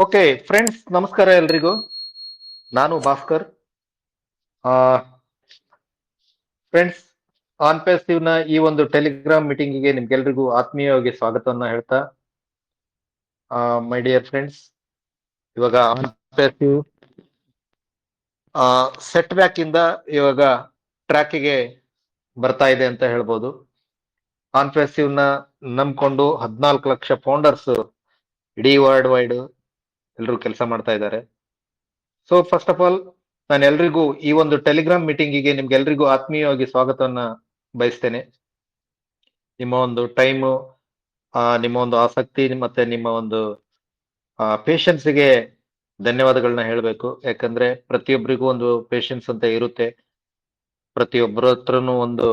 Okay friends, ನಮಸ್ಕಾರ ಎಲ್ರಿಗೂ. ನಾನು ಭಾಸ್ಕರ್. ಫ್ರೆಂಡ್ಸ್, ಆನ್ಪೇಸಿವ್ ನ ಈ ಒಂದು ಟೆಲಿಗ್ರಾಮ್ ಮೀಟಿಂಗಿಗೆ ನಿಮ್ಗೆಲ್ರಿಗೂ ಆತ್ಮೀಯವಾಗಿ ಸ್ವಾಗತವನ್ನ ಹೇಳ್ತಾ, ಮೈ ಡಿಯರ್ ಫ್ರೆಂಡ್ಸ್, ಇವಾಗ ಆನ್ಪೇಸಿವ್ ಸೆಟ್ ಬ್ಯಾಕ್ ಇಂದ ಇವಾಗ ಟ್ರ್ಯಾಕಿಗೆ ಬರ್ತಾ ಇದೆ ಅಂತ ಹೇಳ್ಬೋದು. ಆನ್ಪೇಸಿವ್ ನ ನಂಬ್ಕೊಂಡು 14 ಲಕ್ಷ ಫೌಂಡರ್ಸ್ ಇಡೀ ವರ್ಲ್ಡ್ ವೈಡ್ ಎಲ್ಲರೂ ಕೆಲಸ ಮಾಡ್ತಾ ಇದ್ದಾರೆ. ಸೊ ಫಸ್ಟ್ ಆಫ್ ಆಲ್, ನಾನು ಎಲ್ರಿಗೂ ಈ ಒಂದು ಟೆಲಿಗ್ರಾಮ್ ಮೀಟಿಂಗಿಗೆ ನಿಮ್ಗೆಲ್ರಿಗೂ ಆತ್ಮೀಯವಾಗಿ ಸ್ವಾಗತವನ್ನ ಬಯಸ್ತೇನೆ. ನಿಮ್ಮ ಒಂದು ಟೈಮು, ನಿಮ್ಮ ಒಂದು ಆಸಕ್ತಿ ಮತ್ತೆ ನಿಮ್ಮ ಒಂದು ಪೇಷನ್ಸ್ಗೆ ಧನ್ಯವಾದಗಳನ್ನ ಹೇಳಬೇಕು. ಯಾಕಂದ್ರೆ ಪ್ರತಿಯೊಬ್ಬರಿಗೂ ಒಂದು ಪೇಷನ್ಸ್ ಅಂತ ಇರುತ್ತೆ. ಪ್ರತಿಯೊಬ್ಬರ ಹತ್ರನೂ ಒಂದು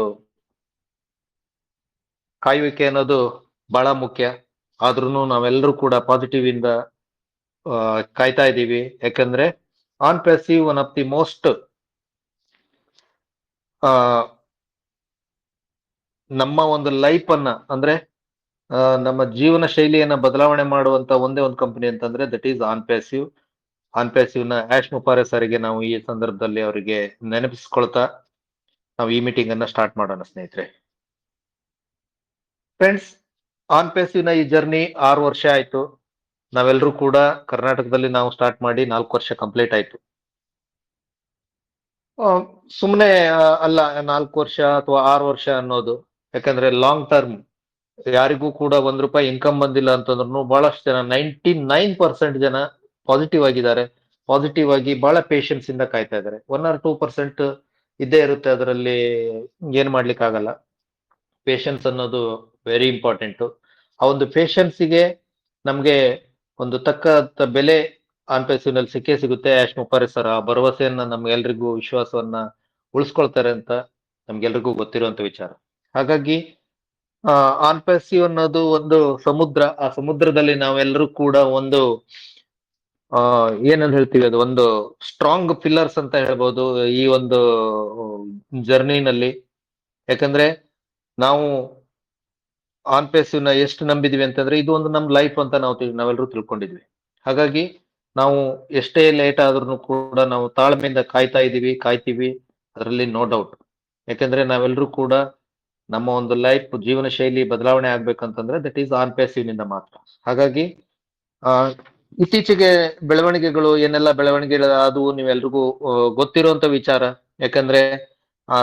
ಕಾಯುವಿಕೆ ಅನ್ನೋದು ಬಹಳ ಮುಖ್ಯ. ಆದ್ರೂ ನಾವೆಲ್ಲರೂ ಕೂಡ ಪಾಸಿಟಿವ್ ಇಂದ ಕಾಯ್ತಾ ಇದ್ದೀವಿ. ಯಾಕಂದ್ರೆ ಆನ್ಪೇಸಿವ್ ಒನ್ ಆಫ್ ದಿ ಮೋಸ್ಟ್ ನಮ್ಮ ಒಂದು ಲೈಫ್ ಅನ್ನ ಅಂದ್ರೆ ನಮ್ಮ ಜೀವನ ಶೈಲಿಯನ್ನ ಬದಲಾವಣೆ ಮಾಡುವಂತ ಒಂದೇ ಒಂದು ಕಂಪನಿ ಅಂತಂದ್ರೆ ದಟ್ ಈಸ್ ಆನ್ಪೇಸಿವ್. ಆನ್ಪೇಸಿವ್ ನ ಆಶ್ ಮುಪಾರೆ ಸರಿಗೆ ನಾವು ಈ ಸಂದರ್ಭದಲ್ಲಿ ಅವರಿಗೆ ನೆನಪಿಸ್ಕೊಳ್ತಾ ನಾವು ಈ ಮೀಟಿಂಗ್ ಅನ್ನ ಸ್ಟಾರ್ಟ್ ಮಾಡೋಣ ಸ್ನೇಹಿತರೆ. ಫ್ರೆಂಡ್ಸ್, ಆನ್ಪೇಸಿವ್ ನ ಈ ಜರ್ನಿ 6 ವರ್ಷ ಆಯ್ತು. ನಾವೆಲ್ಲರೂ ಕೂಡ ಕರ್ನಾಟಕದಲ್ಲಿ ನಾವು ಸ್ಟಾರ್ಟ್ ಮಾಡಿ 4 ವರ್ಷ ಕಂಪ್ಲೀಟ್ ಆಯ್ತು. ಸುಮ್ಮನೆ ಅಲ್ಲ 4 ವರ್ಷ ಅಥವಾ 6 ವರ್ಷ ಅನ್ನೋದು. ಯಾಕಂದ್ರೆ ಲಾಂಗ್ ಟರ್ಮ್ ಯಾರಿಗೂ ಕೂಡ ₹1 ಇನ್ಕಮ್ ಬಂದಿಲ್ಲ ಅಂತಂದ್ರು ಬಹಳಷ್ಟು ಜನ 99% ಜನ ಪಾಸಿಟಿವ್ ಆಗಿದ್ದಾರೆ. ಪಾಸಿಟಿವ್ ಆಗಿ ಬಹಳ ಪೇಷನ್ಸ್ ಇಂದ ಕಾಯ್ತಾ ಇದ್ದಾರೆ. 1 or 2% ಇದ್ದೇ ಇರುತ್ತೆ, ಅದರಲ್ಲಿ ಏನ್ ಮಾಡ್ಲಿಕ್ಕೆ ಆಗಲ್ಲ. ಪೇಷನ್ಸ್ ಅನ್ನೋದು ವೆರಿ ಇಂಪಾರ್ಟೆಂಟ್. ಆ ಒಂದು ಪೇಷನ್ಸ್ಗೆ ನಮ್ಗೆ ಒಂದು ತಕ್ಕ ಬೆಲೆ ಆನ್ಪೇಸಿವ್ ನಲ್ಲಿ ಸಿಕ್ಕೇ ಸಿಗುತ್ತೆ. ಆಶ್ ಮುಪ್ಪಾರೆ ಸರ್ ಆ ಭರವಸೆಯನ್ನ ನಮ್ಗೆಲ್ರಿಗೂ ವಿಶ್ವಾಸವನ್ನ ಉಳಿಸ್ಕೊಳ್ತಾರೆ ಅಂತ ನಮ್ಗೆಲ್ರಿಗೂ ಗೊತ್ತಿರುವಂತ ವಿಚಾರ. ಹಾಗಾಗಿ ಆನ್ಪೇಸಿವ್ ಅನ್ನೋದು ಒಂದು ಸಮುದ್ರ. ಆ ಸಮುದ್ರದಲ್ಲಿ ನಾವೆಲ್ಲರೂ ಕೂಡ ಒಂದು ಏನಂತ ಹೇಳ್ತೀವಿ, ಅದು ಒಂದು ಸ್ಟ್ರಾಂಗ್ ಪಿಲ್ಲರ್ಸ್ ಅಂತ ಹೇಳ್ಬೋದು ಈ ಒಂದು ಜರ್ನಿನಲ್ಲಿ. ಯಾಕಂದ್ರೆ ನಾವು ಆನ್ಪೇಸಿವ್ ನ ಎಷ್ಟು ನಂಬಿದ್ವಿ ಅಂತಂದ್ರೆ ಇದು ಒಂದು ನಮ್ ಲೈಫ್ ಅಂತ ನಾವೆಲ್ಲರೂ ತಿಳ್ಕೊಂಡಿದ್ವಿ. ಹಾಗಾಗಿ ನಾವು ಎಷ್ಟೇ ಲೇಟ್ ಆದ್ರೂ ಕೂಡ ನಾವು ತಾಳ್ಮೆಯಿಂದ ಕಾಯ್ತೀವಿ, ಅದರಲ್ಲಿ ನೋ ಡೌಟ್. ಯಾಕಂದ್ರೆ ನಾವೆಲ್ಲರೂ ಕೂಡ ನಮ್ಮ ಒಂದು ಲೈಫ್ ಜೀವನ ಶೈಲಿ ಬದಲಾವಣೆ ಆಗ್ಬೇಕಂತಂದ್ರೆ ದಟ್ ಈಸ್ ಆನ್ಪೇಸಿವ್ ನಿಂದ ಮಾತ್ರ. ಹಾಗಾಗಿ ಇತ್ತೀಚೆಗೆ ಬೆಳವಣಿಗೆಗಳು ಏನೆಲ್ಲ ಬೆಳವಣಿಗೆಗಳು ಅದು ನೀವೆಲ್ರಿಗೂ ಗೊತ್ತಿರುವಂತ ವಿಚಾರ. ಯಾಕಂದ್ರೆ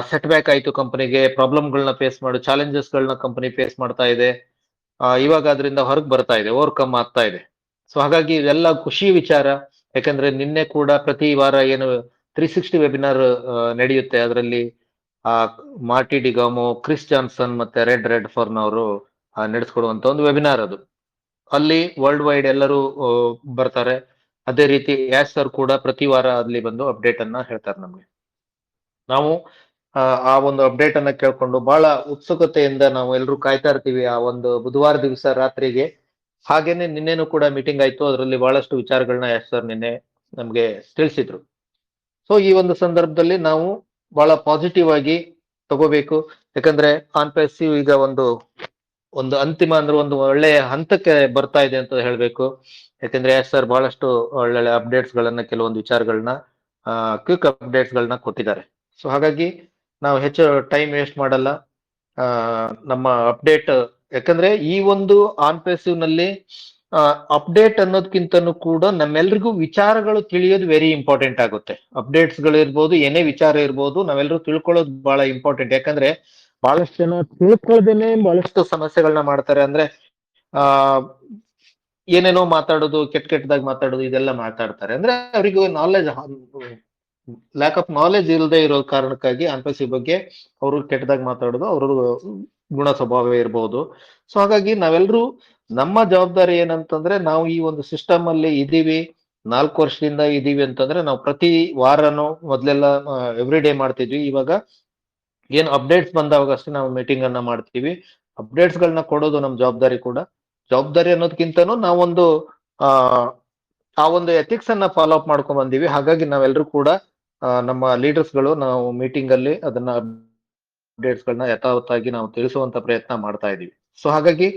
ಸೆಟ್ ಬ್ಯಾಕ್ ಆಯ್ತು, ಕಂಪನಿಗೆ ಪ್ರಾಬ್ಲಮ್ಗಳನ್ನ ಫೇಸ್ ಮಾಡು, ಚಾಲೆಂಜಸ್ ಗಳನ್ನ ಕಂಪನಿ ಫೇಸ್ ಮಾಡ್ತಾ ಇದೆ. ಇವಾಗ ಅದರಿಂದ ಹೊರಗೆ ಬರ್ತಾ ಇದೆ, ಓವರ್ಕಮ್ ಆಗ್ತಾ ಇದೆ. ಸೊ ಹಾಗಾಗಿ ಇದೆಲ್ಲ ಖುಷಿ ವಿಚಾರ. ಯಾಕಂದ್ರೆ ನಿನ್ನೆ ಕೂಡ ಪ್ರತಿ ವಾರ ಏನು 360 ವೆಬಿನಾರ್ ನಡೆಯುತ್ತೆ. ಅದರಲ್ಲಿ ಮಾರ್ಟಿ ಡಿಗಾಮೋ, ಕ್ರಿಸ್ ಜಾನ್ಸನ್ ಮತ್ತೆ ರೆಡ್ ಫಾರ್ನ್ ಅವರು ನಡೆಸ್ಕೊಡುವಂತ ಒಂದು ವೆಬಿನಾರ್ ಅದು. ಅಲ್ಲಿ ವರ್ಲ್ಡ್ ವೈಡ್ ಎಲ್ಲರೂ ಬರ್ತಾರೆ. ಅದೇ ರೀತಿ ಯಾಸ್ ಸರ್ ಕೂಡ ಪ್ರತಿ ವಾರ ಅಲ್ಲಿ ಬಂದು ಅಪ್ಡೇಟ್ ಅನ್ನ ಹೇಳ್ತಾರೆ ನಮ್ಗೆ. ನಾವು ಆ ಒಂದು ಅಪ್ಡೇಟ್ ಅನ್ನ ಕೇಳ್ಕೊಂಡು ಬಹಳ ಉತ್ಸುಕತೆಯಿಂದ ನಾವು ಎಲ್ಲರೂ ಕಾಯ್ತಾ ಇರ್ತೀವಿ ಆ ಒಂದು ಬುಧವಾರ ದಿವಸ ರಾತ್ರಿಗೆ. ಹಾಗೇನೆ ನಿನ್ನೆನೂ ಕೂಡ ಮೀಟಿಂಗ್ ಆಯ್ತು. ಅದರಲ್ಲಿ ಬಹಳಷ್ಟು ವಿಚಾರಗಳನ್ನ ಯಾಸ್ ಸರ್ ನಿನ್ನೆ ನಮ್ಗೆ ತಿಳಿಸಿದ್ರು. ಸೊ ಈ ಒಂದು ಸಂದರ್ಭದಲ್ಲಿ ನಾವು ಬಹಳ ಪಾಸಿಟಿವ್ ಆಗಿ ತಗೋಬೇಕು. ಯಾಕಂದ್ರೆ ಆನ್ಪೇಸಿವ್ ಈಗ ಒಂದು ಅಂತಿಮ ಅಂದ್ರೆ ಒಂದು ಒಳ್ಳೆಯ ಹಂತಕ್ಕೆ ಬರ್ತಾ ಇದೆ ಅಂತ ಹೇಳ್ಬೇಕು. ಯಾಕಂದ್ರೆ ಯಾಸ್ ಸರ್ ಬಹಳಷ್ಟು ಒಳ್ಳೊಳ್ಳೆ ಅಪ್ಡೇಟ್ಸ್ ಗಳನ್ನ, ಕೆಲವೊಂದು ವಿಚಾರಗಳನ್ನ ಕ್ವಿಕ್ ಅಪ್ಡೇಟ್ಸ್ ಗಳನ್ನ ಕೊಟ್ಟಿದ್ದಾರೆ. ಸೊ ಹಾಗಾಗಿ ನಾವು ಹೆಚ್ಚು ಟೈಮ್ ವೇಸ್ಟ್ ಮಾಡಲ್ಲ. ನಮ್ಮ ಅಪ್ಡೇಟ್, ಯಾಕಂದ್ರೆ ಈ ಒಂದು ಆನ್ಪೇಸಿವ್ ನಲ್ಲಿ ಅಪ್ಡೇಟ್ ಅನ್ನೋದಕ್ಕಿಂತನೂ ಕೂಡ ನಮ್ಮೆಲ್ರಿಗೂ ವಿಚಾರಗಳು ತಿಳಿಯೋದು ವೆರಿ ಇಂಪಾರ್ಟೆಂಟ್ ಆಗುತ್ತೆ. ಅಪ್ಡೇಟ್ಸ್ ಗಳು ಇರ್ಬೋದು, ಏನೇ ವಿಚಾರ ಇರ್ಬೋದು, ನಾವೆಲ್ಲರೂ ತಿಳ್ಕೊಳ್ಳೋದು ಬಹಳ ಇಂಪಾರ್ಟೆಂಟ್. ಯಾಕಂದ್ರೆ ಬಹಳಷ್ಟು ಜನ ತಿಳ್ಕೊಳ್ದೇನೆ ಬಹಳಷ್ಟು ಸಮಸ್ಯೆಗಳನ್ನ ಮಾಡ್ತಾರೆ. ಅಂದ್ರೆ ಆ ಏನೇನೋ ಮಾತಾಡೋದು, ಕೆಟ್ಟದಾಗಿ ಮಾತಾಡೋದು, ಇದೆಲ್ಲ ಮಾತಾಡ್ತಾರೆ. ಅಂದ್ರೆ ಅವರಿಗೆ ನಾಲೆಜ್, ಲ್ಯಾಕ್ ಆಫ್ ನಾಲೆಜ್ ಇಲ್ಲದೆ ಇರೋ ಕಾರಣಕ್ಕಾಗಿ ಆನ್ಪೇಸಿವ್ ಬಗ್ಗೆ ಅವರು ಕೆಟ್ಟದಾಗಿ ಮಾತಾಡೋದು ಅವ್ರ ಗುಣ ಸ್ವಭಾವ ಇರಬಹುದು. ಸೊ ಹಾಗಾಗಿ ನಾವೆಲ್ಲರೂ ನಮ್ಮ ಜವಾಬ್ದಾರಿ ಏನಂತಂದ್ರೆ, ನಾವು ಈ ಒಂದು ಸಿಸ್ಟಮ್ ಅಲ್ಲಿ ಇದೀವಿ, 4 ವರ್ಷದಿಂದ ಇದೀವಿ ಅಂತಂದ್ರೆ ನಾವು ಪ್ರತಿ ವಾರನೂ ಮೊದ್ಲೆಲ್ಲ ಎವ್ರಿ ಡೇ ಮಾಡ್ತಿದ್ವಿ. ಇವಾಗ ಏನು ಅಪ್ಡೇಟ್ಸ್ ಬಂದಾಗ ಅಷ್ಟೇ ನಾವು ಮೀಟಿಂಗ್ ಅನ್ನ ಮಾಡ್ತೀವಿ. ಅಪ್ಡೇಟ್ಸ್ ಗಳನ್ನ ಕೊಡೋದು ನಮ್ಮ ಜವಾಬ್ದಾರಿ ಕೂಡ. ಜವಾಬ್ದಾರಿ ಅನ್ನೋದಕ್ಕಿಂತನೂ ನಾವೊಂದು ಆ ಒಂದು ಎಥಿಕ್ಸ್ ಅನ್ನ ಫಾಲೋ ಅಪ್ ಮಾಡ್ಕೊಂಡ್ ಬಂದೀವಿ. ಹಾಗಾಗಿ ನಾವೆಲ್ಲರೂ ಕೂಡ ನಮ್ಮ ಲೀಡರ್ಸ್ ಗಳು ನಾವು ಮೀಟಿಂಗ್ ಅಲ್ಲಿ ಅದನ್ನ ಅಪ್ಡೇಟ್ಸ್ ಗಳನ್ನ ಯಥಾವತ್ತಾಗಿ ನಾವು ತಿಳಿಸುವಂತ ಪ್ರಯತ್ನ ಮಾಡ್ತಾ ಇದೀವಿ. ಸೊ ಹಾಗಾಗಿ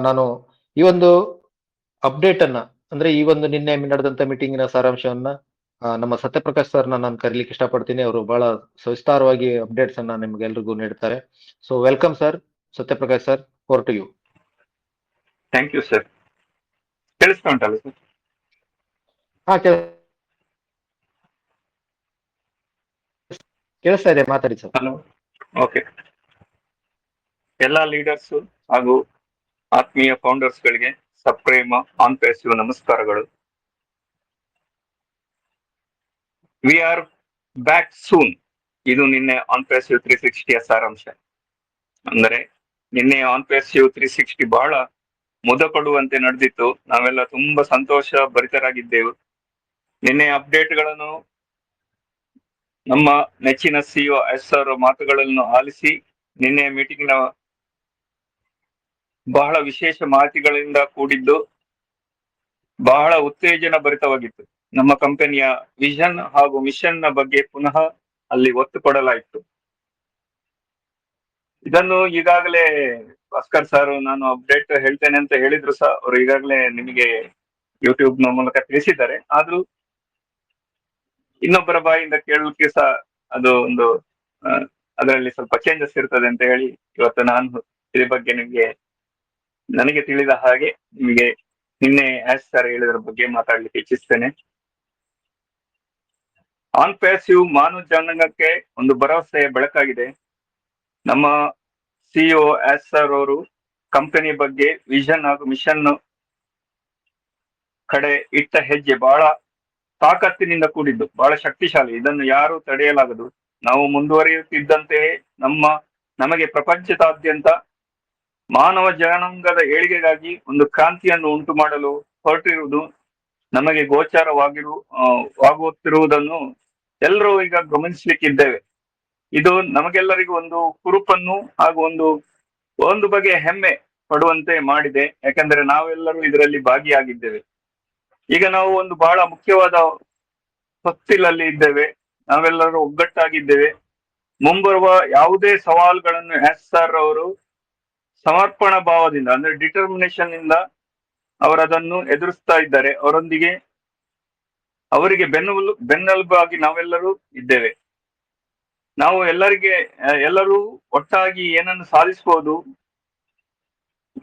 ನಾನು ಈ ಒಂದು ಅಪ್ಡೇಟ್ ಅನ್ನ ಅಂದ್ರೆ ಈ ಒಂದು ನಿನ್ನೆ ನಡೆದಂತ ಮೀಟಿಂಗಿನ ಸಾರಾಂಶವನ್ನ ನಮ್ಮ ಸತ್ಯಪ್ರಕಾಶ್ ಸರ್ನ ನಾನು ಕರೀಲಿಕ್ಕೆ ಇಷ್ಟಪಡ್ತೀನಿ. ಅವರು ಬಹಳ ಸವಿಸ್ತಾರವಾಗಿ ಅಪ್ಡೇಟ್ಸ್ ಅನ್ನ ನಿಮ್ಗೆ ಎಲ್ರಿಗೂ ನೀಡ್ತಾರೆ. So welcome sir, Satyaprakash sir, over to you. Thank you sir. ಕೇಳಿಸ್ತಾ ಉಂಟಲ್ಲ ಸರ್? ಹಾ, ಕೇಳಿಸ್ತಾ ಇದೆ, ಮಾತಾಡಿ ಸರ್. ಹಲೋ. ಓಕೆ. ಎಲ್ಲ ಲೀಡರ್ಸ್ ಹಾಗೂ ಆತ್ಮೀಯ ಫೌಂಡರ್ಸ್ ಗಳಿಗೆ ಸಪ್ರೇಮ ಆನ್ಪೇಸಿವ್ ನಮಸ್ಕಾರಗಳು. We are back soon. ಇದು ನಿನ್ನೆ ಆನ್ಪೇಸಿವ್ 360ಯ ಸಾರಾಂಶ. ಅಂದರೆ ನಿನ್ನೆ ಆನ್ಪೇಸಿವ್ 360 ಬಹಳ ಮುದ ಕೊಡುವಂತೆ ನಡೆದಿತ್ತು. ನಾವೆಲ್ಲ ತುಂಬಾ ಸಂತೋಷ ಭರಿತರಾಗಿದ್ದೆವು. ನಿನ್ನೆ ಅಪ್ಡೇಟ್ಗಳನ್ನು ನಮ್ಮ ನೆಚ್ಚಿನ ಸಿಇಒ ಅವರ ಮಾತುಗಳನ್ನು ಆಲಿಸಿ ನಿನ್ನೆ ಮೀಟಿಂಗ್ನ ಬಹಳ ವಿಶೇಷ ಮಾಹಿತಿಗಳಿಂದ ಕೂಡಿದ್ದು ಬಹಳ ಉತ್ತೇಜನ ಭರಿತವಾಗಿತ್ತು. ನಮ್ಮ ಕಂಪನಿಯ ವಿಷನ್ ಹಾಗೂ ಮಿಷನ್ ನ ಬಗ್ಗೆ ಪುನಃ ಅಲ್ಲಿ ಒತ್ತು ಕೊಡಲಾಯಿತು. ಇದನ್ನು ಈಗಾಗಲೇ ಭಾಸ್ಕರ್ ಸರ್ ನಾನು ಅಪ್ಡೇಟ್ ಹೇಳ್ತೇನೆ ಅಂತ ಹೇಳಿದ್ರು ಸಹ ಅವರು ಈಗಾಗಲೇ ನಿಮಗೆ ಯೂಟ್ಯೂಬ್ ನ ಮೂಲಕ ತಿಳಿಸಿದ್ದಾರೆ. ಆದ್ರೂ ಇನ್ನೊಬ್ಬರ ಬಾಯಿಂದ ಕೇಳಲಿಕ್ಕೆ ಸಹ ಅದು ಒಂದು ಅದರಲ್ಲಿ ಸ್ವಲ್ಪ ಚೇಂಜಸ್ ಇರ್ತದೆ ಅಂತ ಹೇಳಿ ಇವತ್ತು ನಾನು ಇದ್ರ ಬಗ್ಗೆ ನನಗೆ ತಿಳಿದ ಹಾಗೆ ನಿಮಗೆ ನಿನ್ನೆ ಆಸ್ ಸರ್ ಹೇಳಿದ್ರ ಬಗ್ಗೆ ಮಾತಾಡ್ಲಿಕ್ಕೆ ಇಚ್ಛಿಸ್ತೇನೆ. ಆನ್ಪೇಸಿವ್ ಮಾನವ ಜನಾಂಗಕ್ಕೆ ಒಂದು ಭರವಸೆಯ ಬೆಳಕಾಗಿದೆ. ನಮ್ಮ ಸಿಇಒ ಆಸ್ ಸರ್ ಅವರು ಕಂಪನಿ ಬಗ್ಗೆ ವಿಷನ್ ಹಾಗೂ ಮಿಷನ್ ಕಡೆ ಇಟ್ಟ ಹೆಜ್ಜೆ ಬಹಳ ತಾಕತ್ತಿನಿಂದ ಕೂಡಿದ್ದು, ಬಹಳ ಶಕ್ತಿಶಾಲಿ. ಇದನ್ನು ಯಾರು ತಡೆಯಲಾಗದು. ನಾವು ಮುಂದುವರಿಯುತ್ತಿದ್ದಂತೆ ನಮಗೆ ಪ್ರಪಂಚದಾದ್ಯಂತ ಮಾನವ ಜನಾಂಗದ ಏಳಿಗೆಗಾಗಿ ಒಂದು ಕ್ರಾಂತಿಯನ್ನು ಉಂಟು ಮಾಡಲು ಹೊರಟಿರುವುದು ನಮಗೆ ವಾಗುತ್ತಿರುವುದನ್ನು ಎಲ್ಲರೂ ಈಗ ಗಮನಿಸ್ಲಿಕ್ಕಿದ್ದೇವೆ. ಇದು ನಮಗೆಲ್ಲರಿಗೂ ಒಂದು ಕುರುಪನ್ನು ಹಾಗೂ ಒಂದು ಬಗೆಯ ಹೆಮ್ಮೆ ಪಡುವಂತೆ ಮಾಡಿದೆ. ಯಾಕಂದ್ರೆ ನಾವೆಲ್ಲರೂ ಇದರಲ್ಲಿ ಭಾಗಿಯಾಗಿದ್ದೇವೆ. ಈಗ ನಾವು ಒಂದು ಬಹಳ ಮುಖ್ಯವಾದ ಹೊತ್ತಿಲಲ್ಲಿ ಇದ್ದೇವೆ. ನಾವೆಲ್ಲರೂ ಒಗ್ಗಟ್ಟಾಗಿದ್ದೇವೆ. ಮುಂಬರುವ ಯಾವುದೇ ಸವಾಲುಗಳನ್ನು ಎಸ್ ಸರ್ ಅವರು ಸಮರ್ಪಣಾ ಭಾವದಿಂದ ಅಂದ್ರೆ ಡಿಟರ್ಮಿನೇಷನ್ ಇಂದ ಅವರದನ್ನು ಎದುರಿಸ್ತಾ ಇದ್ದಾರೆ. ಅವರಿಗೆ ಬೆನ್ನೆಲುಬಾಗಿ ನಾವೆಲ್ಲರೂ ಇದ್ದೇವೆ. ನಾವು ಎಲ್ಲರೂ ಒಟ್ಟಾಗಿ ಏನನ್ನು ಸಾಧಿಸಬಹುದು.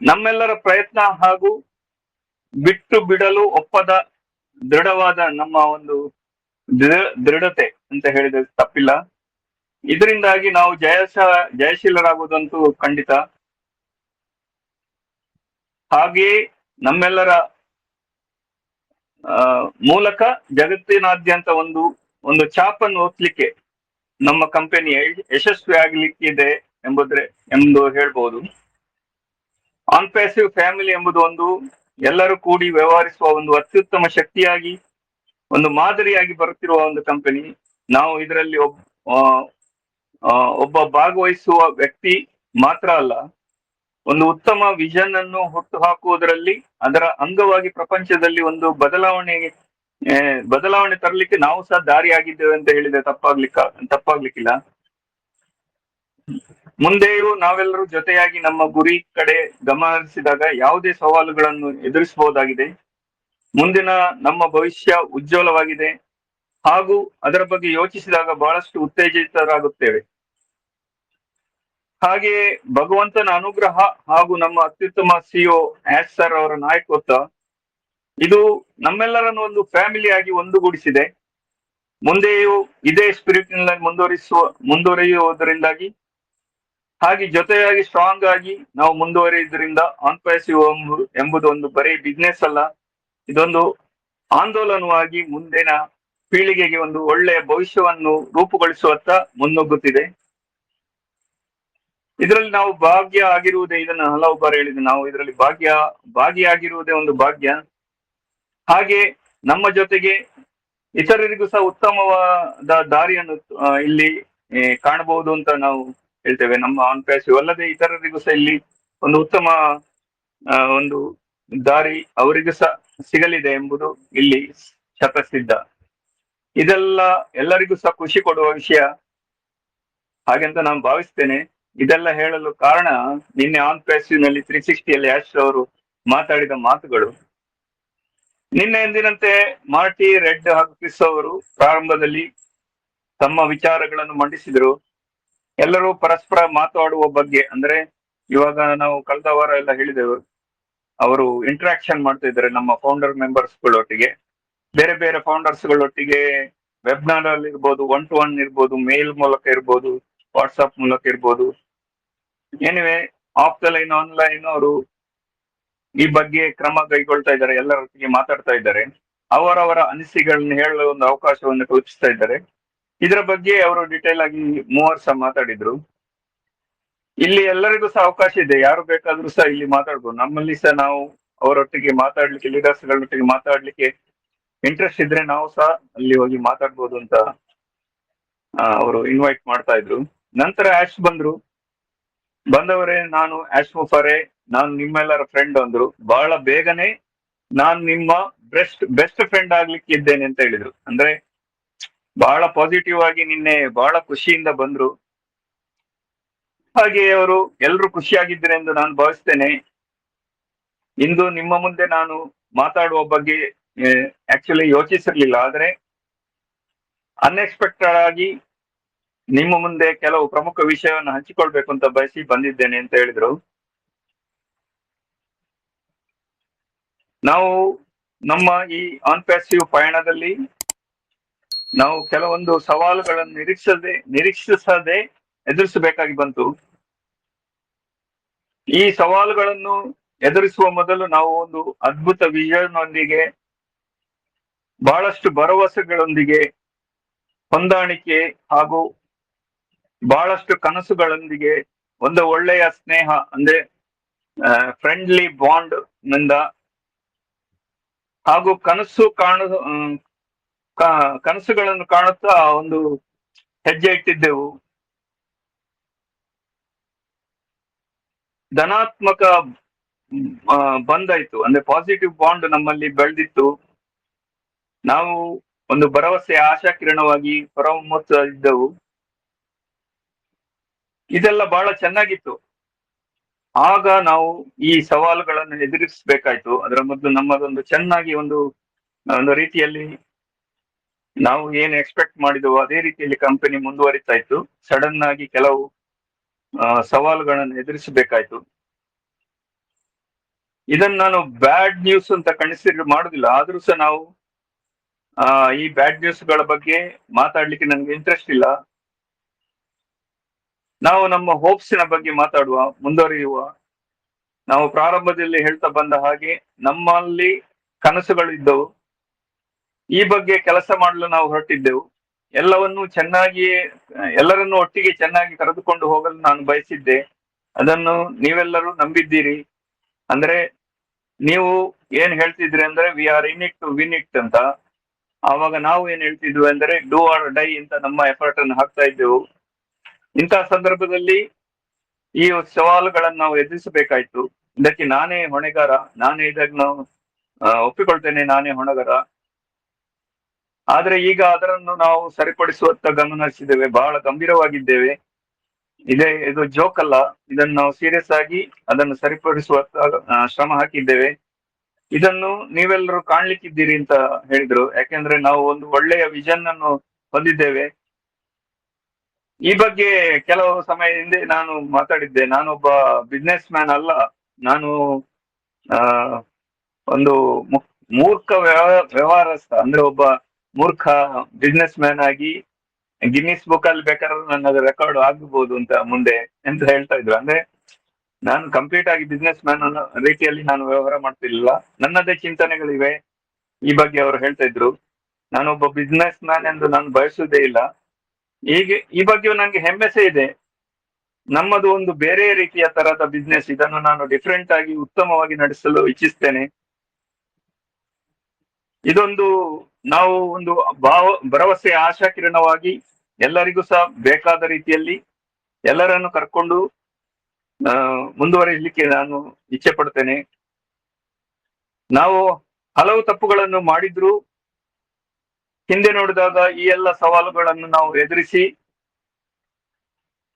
ನಮ್ಮೆಲ್ಲರ ಪ್ರಯತ್ನ ಹಾಗೂ ಬಿಟ್ಟು ಬಿಡಲು ಒಪ್ಪದ ದೃಢವಾದ ನಮ್ಮ ಒಂದು ದೃಢತೆ ಅಂತ ಹೇಳಿದ್ರೆ ತಪ್ಪಿಲ್ಲ. ಇದರಿಂದಾಗಿ ನಾವು ಜಯಶೀಲರಾಗುವುದಂತೂ ಖಂಡಿತ. ಹಾಗೆಯೇ ನಮ್ಮೆಲ್ಲರ ಮೂಲಕ ಜಗತ್ತಿನಾದ್ಯಂತ ಒಂದು ಛಾಪನ್ನು ಒತ್ತಲಿಕ್ಕೆ ನಮ್ಮ ಕಂಪನಿ ಯಶಸ್ವಿ ಆಗ್ಲಿಕ್ಕಿದೆ ಎಂದು ಹೇಳ್ಬೋದು. ಆನ್ಪೇಸಿವ್ ಫ್ಯಾಮಿಲಿ ಎಂಬುದು ಎಲ್ಲರೂ ಕೂಡಿ ವ್ಯವಹರಿಸುವ ಒಂದು ಅತ್ಯುತ್ತಮ ಶಕ್ತಿಯಾಗಿ ಒಂದು ಮಾದರಿಯಾಗಿ ಬರುತ್ತಿರುವ ಒಂದು ಕಂಪನಿ. ನಾವು ಇದರಲ್ಲಿ ಒಬ್ಬ ಭಾಗವಹಿಸುವ ವ್ಯಕ್ತಿ ಮಾತ್ರ ಅಲ್ಲ, ಒಂದು ಉತ್ತಮ ವಿಷನ್ ಅನ್ನು ಹುಟ್ಟು ಹಾಕುವುದರಲ್ಲಿ ಅದರ ಅಂಗವಾಗಿ ಪ್ರಪಂಚದಲ್ಲಿ ಒಂದು ಬದಲಾವಣೆ ತರಲಿಕ್ಕೆ ನಾವು ಸಹ ದಾರಿಯಾಗಿದ್ದೇವೆ ಅಂತ ಹೇಳಿದ್ರೆ ತಪ್ಪಾಗ್ಲಿಕ್ಕಿಲ್ಲ. ಮುಂದೆಯೂ ನಾವೆಲ್ಲರೂ ಜೊತೆಯಾಗಿ ನಮ್ಮ ಗುರಿ ಕಡೆ ಗಮನಿಸಿದಾಗ ಯಾವುದೇ ಸವಾಲುಗಳನ್ನು ಎದುರಿಸಬಹುದಾಗಿದೆ. ಮುಂದಿನ ನಮ್ಮ ಭವಿಷ್ಯ ಉಜ್ವಲವಾಗಿದೆ ಹಾಗೂ ಅದರ ಬಗ್ಗೆ ಯೋಚಿಸಿದಾಗ ಬಹಳಷ್ಟು ಉತ್ತೇಜಿತರಾಗುತ್ತೇವೆ. ಹಾಗೆಯೇ ಭಗವಂತನ ಅನುಗ್ರಹ ಹಾಗೂ ನಮ್ಮ ಅತ್ಯುತ್ತಮ ಸಿಇಒ ಆಸ್ ಸರ್ ಅವರ ನಾಯಕತ್ವ ಇದು ನಮ್ಮೆಲ್ಲರನ್ನು ಒಂದು ಫ್ಯಾಮಿಲಿಯಾಗಿ ಒಂದುಗೂಡಿಸಿದೆ. ಮುಂದೆಯೂ ಇದೇ ಸ್ಪಿರಿಟ್ ನಲ್ಲಿ ಮುಂದುವರಿಯುವುದರಿಂದಾಗಿ ಹಾಗೆ ಜೊತೆಯಾಗಿ ಸ್ಟ್ರಾಂಗ್ ಆಗಿ ನಾವು ಮುಂದುವರಿಯುವುದರಿಂದ ಆನ್ಪೇಸಿವ್ ಎಂಬುದು ಒಂದು ಬರೀ ಬಿಸ್ನೆಸ್ ಅಲ್ಲ, ಇದೊಂದು ಆಂದೋಲನವಾಗಿ ಮುಂದಿನ ಪೀಳಿಗೆಗೆ ಒಂದು ಒಳ್ಳೆಯ ಭವಿಷ್ಯವನ್ನು ರೂಪುಗೊಳಿಸುವತ್ತ ಮುನ್ನುಗ್ಗುತ್ತಿದೆ. ಇದರಲ್ಲಿ ನಾವು ಭಾಗ್ಯ ಆಗಿರುವುದೇ, ಇದನ್ನು ಹಲವು ಬಾರಿ ಹೇಳಿದೆ, ನಾವು ಇದರಲ್ಲಿ ಭಾಗಿಯಾಗಿರುವುದೇ ಒಂದು ಭಾಗ್ಯ. ಹಾಗೆ ನಮ್ಮ ಜೊತೆಗೆ ಇತರರಿಗೂ ಸಹ ಉತ್ತಮವಾದ ದಾರಿಯನ್ನು ಇಲ್ಲಿ ಕಾಣಬಹುದು ಅಂತ ನಾವು ಹೇಳ್ತೇವೆ. ನಮ್ಮ ಆನ್ಪೇಸಿವ್ ಅಲ್ಲದೆ ಇತರರಿಗೂ ಸಹ ಇಲ್ಲಿ ಒಂದು ಉತ್ತಮ ಒಂದು ದಾರಿ ಅವರಿಗೂ ಸಹ ಸಿಗಲಿದೆ ಎಂಬುದು ಇಲ್ಲಿ ಶತಸಿದ್ಧ. ಇದೆಲ್ಲ ಎಲ್ಲರಿಗೂ ಸಹ ಖುಷಿ ಕೊಡುವ ವಿಷಯ ಹಾಗೆಂತ ನಾನು ಭಾವಿಸ್ತೇನೆ. ಇದೆಲ್ಲ ಹೇಳಲು ಕಾರಣ ನಿನ್ನೆ ಆನ್ಪೇಸಿವ್ ನಲ್ಲಿ 360ಯಲ್ಲಿ ಆಶ್ ಅವರು ಮಾತಾಡಿದ ಮಾತುಗಳು. ನಿನ್ನೆ ಎಂದಿನಂತೆ ಮಾರ್ಟಿ ರೆಡ್ ಹಾಗೂ ಕ್ರಿಸ್ ಅವರು ಪ್ರಾರಂಭದಲ್ಲಿ ತಮ್ಮ ವಿಚಾರಗಳನ್ನು ಮಂಡಿಸಿದರು. ಎಲ್ಲರೂ ಪರಸ್ಪರ ಮಾತಾಡುವ ಬಗ್ಗೆ, ಅಂದ್ರೆ ಇವಾಗ ನಾವು ಕಳೆದ ವಾರ ಎಲ್ಲ ಹೇಳಿದೆವು, ಅವರು ಇಂಟ್ರಾಕ್ಷನ್ ಮಾಡ್ತಾ ಇದ್ದಾರೆ ನಮ್ಮ ಫೌಂಡರ್ ಮೆಂಬರ್ಸ್ ಗಳೊಟ್ಟಿಗೆ, ಬೇರೆ ಬೇರೆ ಫೌಂಡರ್ಸ್ ಗಳೊಟ್ಟಿಗೆ ವೆಬ್ನಾರ್ ಅಲ್ಲಿ ಇರ್ಬೋದು, 1-to-1 ಇರ್ಬೋದು, ಮೇಲ್ ಮೂಲಕ ಇರ್ಬೋದು, ವಾಟ್ಸ್ಆಪ್ ಮೂಲಕ ಇರ್ಬೋದು. ಏನಿವೆ ಆಫ್ ದ ಲೈನ್ ಆನ್ಲೈನ್ ಅವರು ಈ ಬಗ್ಗೆ ಕ್ರಮ ಕೈಗೊಳ್ತಾ ಇದ್ದಾರೆ, ಎಲ್ಲರೊಟ್ಟಿಗೆ ಮಾತಾಡ್ತಾ ಇದ್ದಾರೆ, ಅವರವರ ಅನಿಸಿಕೆಗಳನ್ನು ಹೇಳಲು ಒಂದು ಅವಕಾಶವನ್ನು ಕಲ್ಪಿಸ್ತಾ ಇದ್ದಾರೆ. ಇದರ ಬಗ್ಗೆ ಅವರು ಡಿಟೇಲ್ ಆಗಿ 3 ಸಹ ಮಾತಾಡಿದ್ರು. ಇಲ್ಲಿ ಎಲ್ಲರಿಗೂ ಸಹ ಅವಕಾಶ ಇದೆ, ಯಾರು ಬೇಕಾದ್ರೂ ಸಹ ಇಲ್ಲಿ ಮಾತಾಡ್ಬೋದು. ನಮ್ಮಲ್ಲಿ ಸಹ ನಾವು ಅವರೊಟ್ಟಿಗೆ ಮಾತಾಡ್ಲಿಕ್ಕೆ, ಲೀಡರ್ಸ್ ಗಳೊಟ್ಟಿಗೆ ಮಾತಾಡ್ಲಿಕ್ಕೆ ಇಂಟ್ರೆಸ್ಟ್ ಇದ್ರೆ ನಾವು ಸಹ ಅಲ್ಲಿ ಹೋಗಿ ಮಾತಾಡ್ಬೋದು ಅಂತ ಅವರು ಇನ್ವೈಟ್ ಮಾಡ್ತಾ ಇದ್ರು. ನಂತರ ಆಶ್ ಬಂದವರೇ, ನಾನು ಆಶ್ ಮುಫಾರೆ, ನಾನು ನಿಮ್ಮೆಲ್ಲರ ಫ್ರೆಂಡ್ ಅಂದ್ರು. ಬಹಳ ಬೇಗನೆ ನಾನು ನಿಮ್ಮ ಬೆಸ್ಟ್ ಫ್ರೆಂಡ್ ಆಗ್ಲಿಕ್ಕೆ ಇದ್ದೇನೆ ಅಂತ ಹೇಳಿದ್ರು. ಅಂದ್ರೆ ಬಹಳ ಪಾಸಿಟಿವ್ ಆಗಿ ನಿನ್ನೆ ಬಹಳ ಖುಷಿಯಿಂದ ಬಂದ್ರು. ಹಾಗೆ ಅವರು ಎಲ್ರು ಖುಷಿಯಾಗಿದ್ದಾರೆ ಎಂದು ನಾನು ಭಾವಿಸ್ತೇನೆ. ಇಂದು ನಿಮ್ಮ ಮುಂದೆ ನಾನು ಮಾತಾಡುವ ಬಗ್ಗೆ ಆಕ್ಚುಲಿ ಯೋಚಿಸಿರ್ಲಿಲ್ಲ, ಆದ್ರೆ ಅನ್ಎಕ್ಸ್ಪೆಕ್ಟೆಡ್ ಆಗಿ ನಿಮ್ಮ ಮುಂದೆ ಕೆಲವು ಪ್ರಮುಖ ವಿಷಯವನ್ನು ಹಂಚಿಕೊಳ್ಬೇಕು ಅಂತ ಬಯಸಿ ಬಂದಿದ್ದೇನೆ ಅಂತ ಹೇಳಿದ್ರು. ನಾವು ನಮ್ಮ ಈ ಆನ್ ಪ್ಯಾಸಿವ್ ಪಯಣದಲ್ಲಿ ನಾವು ಕೆಲವೊಂದು ಸವಾಲುಗಳನ್ನು ನಿರೀಕ್ಷಿಸದೆ ಎದುರಿಸಬೇಕಾಗಿ ಬಂತು. ಈ ಸವಾಲುಗಳನ್ನು ಎದುರಿಸುವ ಮೊದಲು ನಾವು ಒಂದು ಅದ್ಭುತ ವಿಷನ್ ಒಂದಿಗೆ, ಬಹಳಷ್ಟು ಭರವಸೆಗಳೊಂದಿಗೆ, ಹೊಂದಾಣಿಕೆ ಹಾಗೂ ಬಹಳಷ್ಟು ಕನಸುಗಳೊಂದಿಗೆ, ಒಂದು ಒಳ್ಳೆಯ ಸ್ನೇಹ ಅಂದ್ರೆ ಫ್ರೆಂಡ್ಲಿ ಬಾಂಡ್ ನಿಂದ ಹಾಗೂ ಕನಸುಗಳನ್ನು ಕಾಣುತ್ತಾ ಒಂದು ಹೆಜ್ಜೆ ಇಟ್ಟಿದ್ದೆವು. ಧನಾತ್ಮಕ ಬಂದಾಯ್ತು, ಅಂದ್ರೆ ಪಾಸಿಟಿವ್ ಬಾಂಡ್ ನಮ್ಮಲ್ಲಿ ಬೆಳೆದಿತ್ತು. ನಾವು ಒಂದು ಭರವಸೆಯ ಆಶಾ ಕಿರಣವಾಗಿ ಹೊರಹೊಮ್ಮುತ್ತಾ ಇದ್ದೆವು. ಇದೆಲ್ಲ ಬಹಳ ಚೆನ್ನಾಗಿತ್ತು. ಆಗ ನಾವು ಈ ಸವಾಲುಗಳನ್ನು ಎದುರಿಸಬೇಕಾಯ್ತು. ಅದರ ಮೊದಲು ನಮ್ಮದೊಂದು ಚೆನ್ನಾಗಿ ಒಂದು ರೀತಿಯಲ್ಲಿ ನಾವು ಏನು ಎಕ್ಸ್ಪೆಕ್ಟ್ ಮಾಡಿದೆವು ಅದೇ ರೀತಿಯಲ್ಲಿ ಕಂಪನಿ ಮುಂದುವರಿತಾ ಇತ್ತು. ಸಡನ್ ಆಗಿ ಕೆಲವು ಸವಾಲುಗಳನ್ನು ಎದುರಿಸಬೇಕಾಯ್ತು. ಇದನ್ನು ನಾನು ಬ್ಯಾಡ್ ನ್ಯೂಸ್ ಅಂತ ಕನ್ಸಿಡರ್ ಮಾಡುದಿಲ್ಲ, ಆದ್ರೂ ಸಹ ನಾವು ಈ ಬ್ಯಾಡ್ ನ್ಯೂಸ್ ಗಳ ಬಗ್ಗೆ ಮಾತಾಡ್ಲಿಕ್ಕೆ ನನ್ಗೆ ಇಂಟ್ರೆಸ್ಟ್ ಇಲ್ಲ. ನಾವು ನಮ್ಮ ಹೋಪ್ಸಿನ ಬಗ್ಗೆ ಮಾತಾಡುವ, ಮುಂದುವರಿಯುವ. ನಾವು ಪ್ರಾರಂಭದಲ್ಲಿ ಹೇಳ್ತಾ ಬಂದ ಹಾಗೆ ನಮ್ಮಲ್ಲಿ ಕನಸುಗಳು ಇದ್ದವು, ಈ ಬಗ್ಗೆ ಕೆಲಸ ಮಾಡಲು ನಾವು ಹೊರಟಿದ್ದೆವು. ಎಲ್ಲರನ್ನು ಒಟ್ಟಿಗೆ ಚೆನ್ನಾಗಿ ಕರೆದುಕೊಂಡು ಹೋಗಲು ನಾನು ಬಯಸಿದ್ದೆ. ಅದನ್ನು ನೀವೆಲ್ಲರೂ ನಂಬಿದ್ದೀರಿ. ಅಂದ್ರೆ ನೀವು ಏನ್ ಹೇಳ್ತಿದ್ರಿ ಅಂದ್ರೆ we are in it to win it ಅಂತ. ಆವಾಗ ನಾವು ಏನ್ ಹೇಳ್ತಿದ್ವಿ ಅಂದ್ರೆ ಡೂ ಆರ್ ಡೈ ಅಂತ ನಮ್ಮ ಎಫರ್ಟ್ ಅನ್ನು ಹಾಕ್ತಾ ಇದ್ದೆವು. ಇಂತಹ ಸಂದರ್ಭದಲ್ಲಿ ಈ ಸವಾಲುಗಳನ್ನು ನಾವು ಎದುರಿಸಬೇಕಾಯ್ತು. ಇದಕ್ಕೆ ನಾನೇ ಹೊಣೆಗಾರ, ಇದನ್ನು ಒಪ್ಪಿಕೊಳ್ತೇನೆ, ನಾನೇ ಹೊಣೆಗಾರ. ಆದ್ರೆ ಈಗ ಅದನ್ನು ನಾವು ಸರಿಪಡಿಸುವತ್ತ ಗಮನ ಹರಿಸಿದ್ದೇವೆ, ಬಹಳ ಗಂಭೀರವಾಗಿದ್ದೇವೆ. ಇದು ಜೋಕ್ ಅಲ್ಲ, ಇದನ್ನು ನಾವು ಸೀರಿಯಸ್ ಆಗಿ ಅದನ್ನು ಸರಿಪಡಿಸುವತ್ತ ಶ್ರಮ ಹಾಕಿದ್ದೇವೆ. ಇದನ್ನು ನೀವೆಲ್ಲರೂ ಕಾಣ್ಲಿಕ್ಕಿದ್ದೀರಿ ಅಂತ ಹೇಳಿದ್ರು, ಯಾಕೆಂದ್ರೆ ನಾವು ಒಂದು ಒಳ್ಳೆಯ ವಿಷನ್ ಅನ್ನು ಹೊಂದಿದ್ದೇವೆ. ಈ ಬಗ್ಗೆ ಕೆಲವು ಸಮಯ ಹಿಂದೆ ನಾನು ಮಾತಾಡಿದ್ದೆ. ನಾನೊಬ್ಬ ಬಿಸ್ನೆಸ್ ಮ್ಯಾನ್ ಅಲ್ಲ, ನಾನು ಒಂದು ಮೂರ್ಖ ವ್ಯವಹಾರಸ್ಥ, ಅಂದ್ರೆ ಒಬ್ಬ ಮೂರ್ಖ ಬಿಸ್ನೆಸ್ ಮ್ಯಾನ್ ಆಗಿ ಗಿನ್ನಿಸ್ ಬುಕ್ ಅಲ್ಲಿ ಬೇಕಾದ್ರೂ ನನ್ನ ರೆಕಾರ್ಡ್ ಆಗಬಹುದು ಅಂತ ಮುಂದೆ ಅಂತ ಹೇಳ್ತಾ ಇದ್ರು. ಅಂದ್ರೆ ನಾನು ಕಂಪ್ಲೀಟ್ ಆಗಿ ಬಿಸ್ನೆಸ್ ಮ್ಯಾನ್ ಅನ್ನೋ ರೀತಿಯಲ್ಲಿ ನಾನು ವ್ಯವಹಾರ ಮಾಡ್ತಿರ್ಲಿಲ್ಲ, ನನ್ನದೇ ಚಿಂತನೆಗಳಿವೆ. ಈ ಬಗ್ಗೆ ಅವರು ಹೇಳ್ತಾ ಇದ್ರು. ನಾನೊಬ್ಬ ಬಿಸ್ನೆಸ್ ಮ್ಯಾನ್ ಎಂದು ನಾನು ಬಯಸುವುದೇ ಇಲ್ಲ. ಈ ಬಗ್ಗೆ ನನಗೆ ಹೆಮ್ಮೆ ಸಹ ಇದೆ. ನಮ್ಮದು ಒಂದು ಬೇರೆ ರೀತಿಯ ತರಹದ ಬಿಸ್ನೆಸ್, ಇದನ್ನು ನಾನು ಡಿಫರೆಂಟ್ ಆಗಿ ಉತ್ತಮವಾಗಿ ನಡೆಸಲು ಇಚ್ಛಿಸ್ತೇನೆ. ಇದೊಂದು ನಾವು ಒಂದು ಭರವಸೆಯ ಆಶಾ ಕಿರಣವಾಗಿ ಎಲ್ಲರಿಗೂ ಸಹ ಬೇಕಾದ ರೀತಿಯಲ್ಲಿ ಎಲ್ಲರನ್ನು ಕರ್ಕೊಂಡು ಮುಂದುವರಿಸಲಿಕ್ಕೆ ನಾನು ಇಚ್ಛೆ ಪಡ್ತೇನೆ. ನಾವು ಹಲವು ತಪ್ಪುಗಳನ್ನು ಮಾಡಿದ್ರು, ಹಿಂದೆ ನೋಡಿದಾಗ ಈ ಎಲ್ಲ ಸವಾಲುಗಳನ್ನು ನಾವು ಎದುರಿಸಿ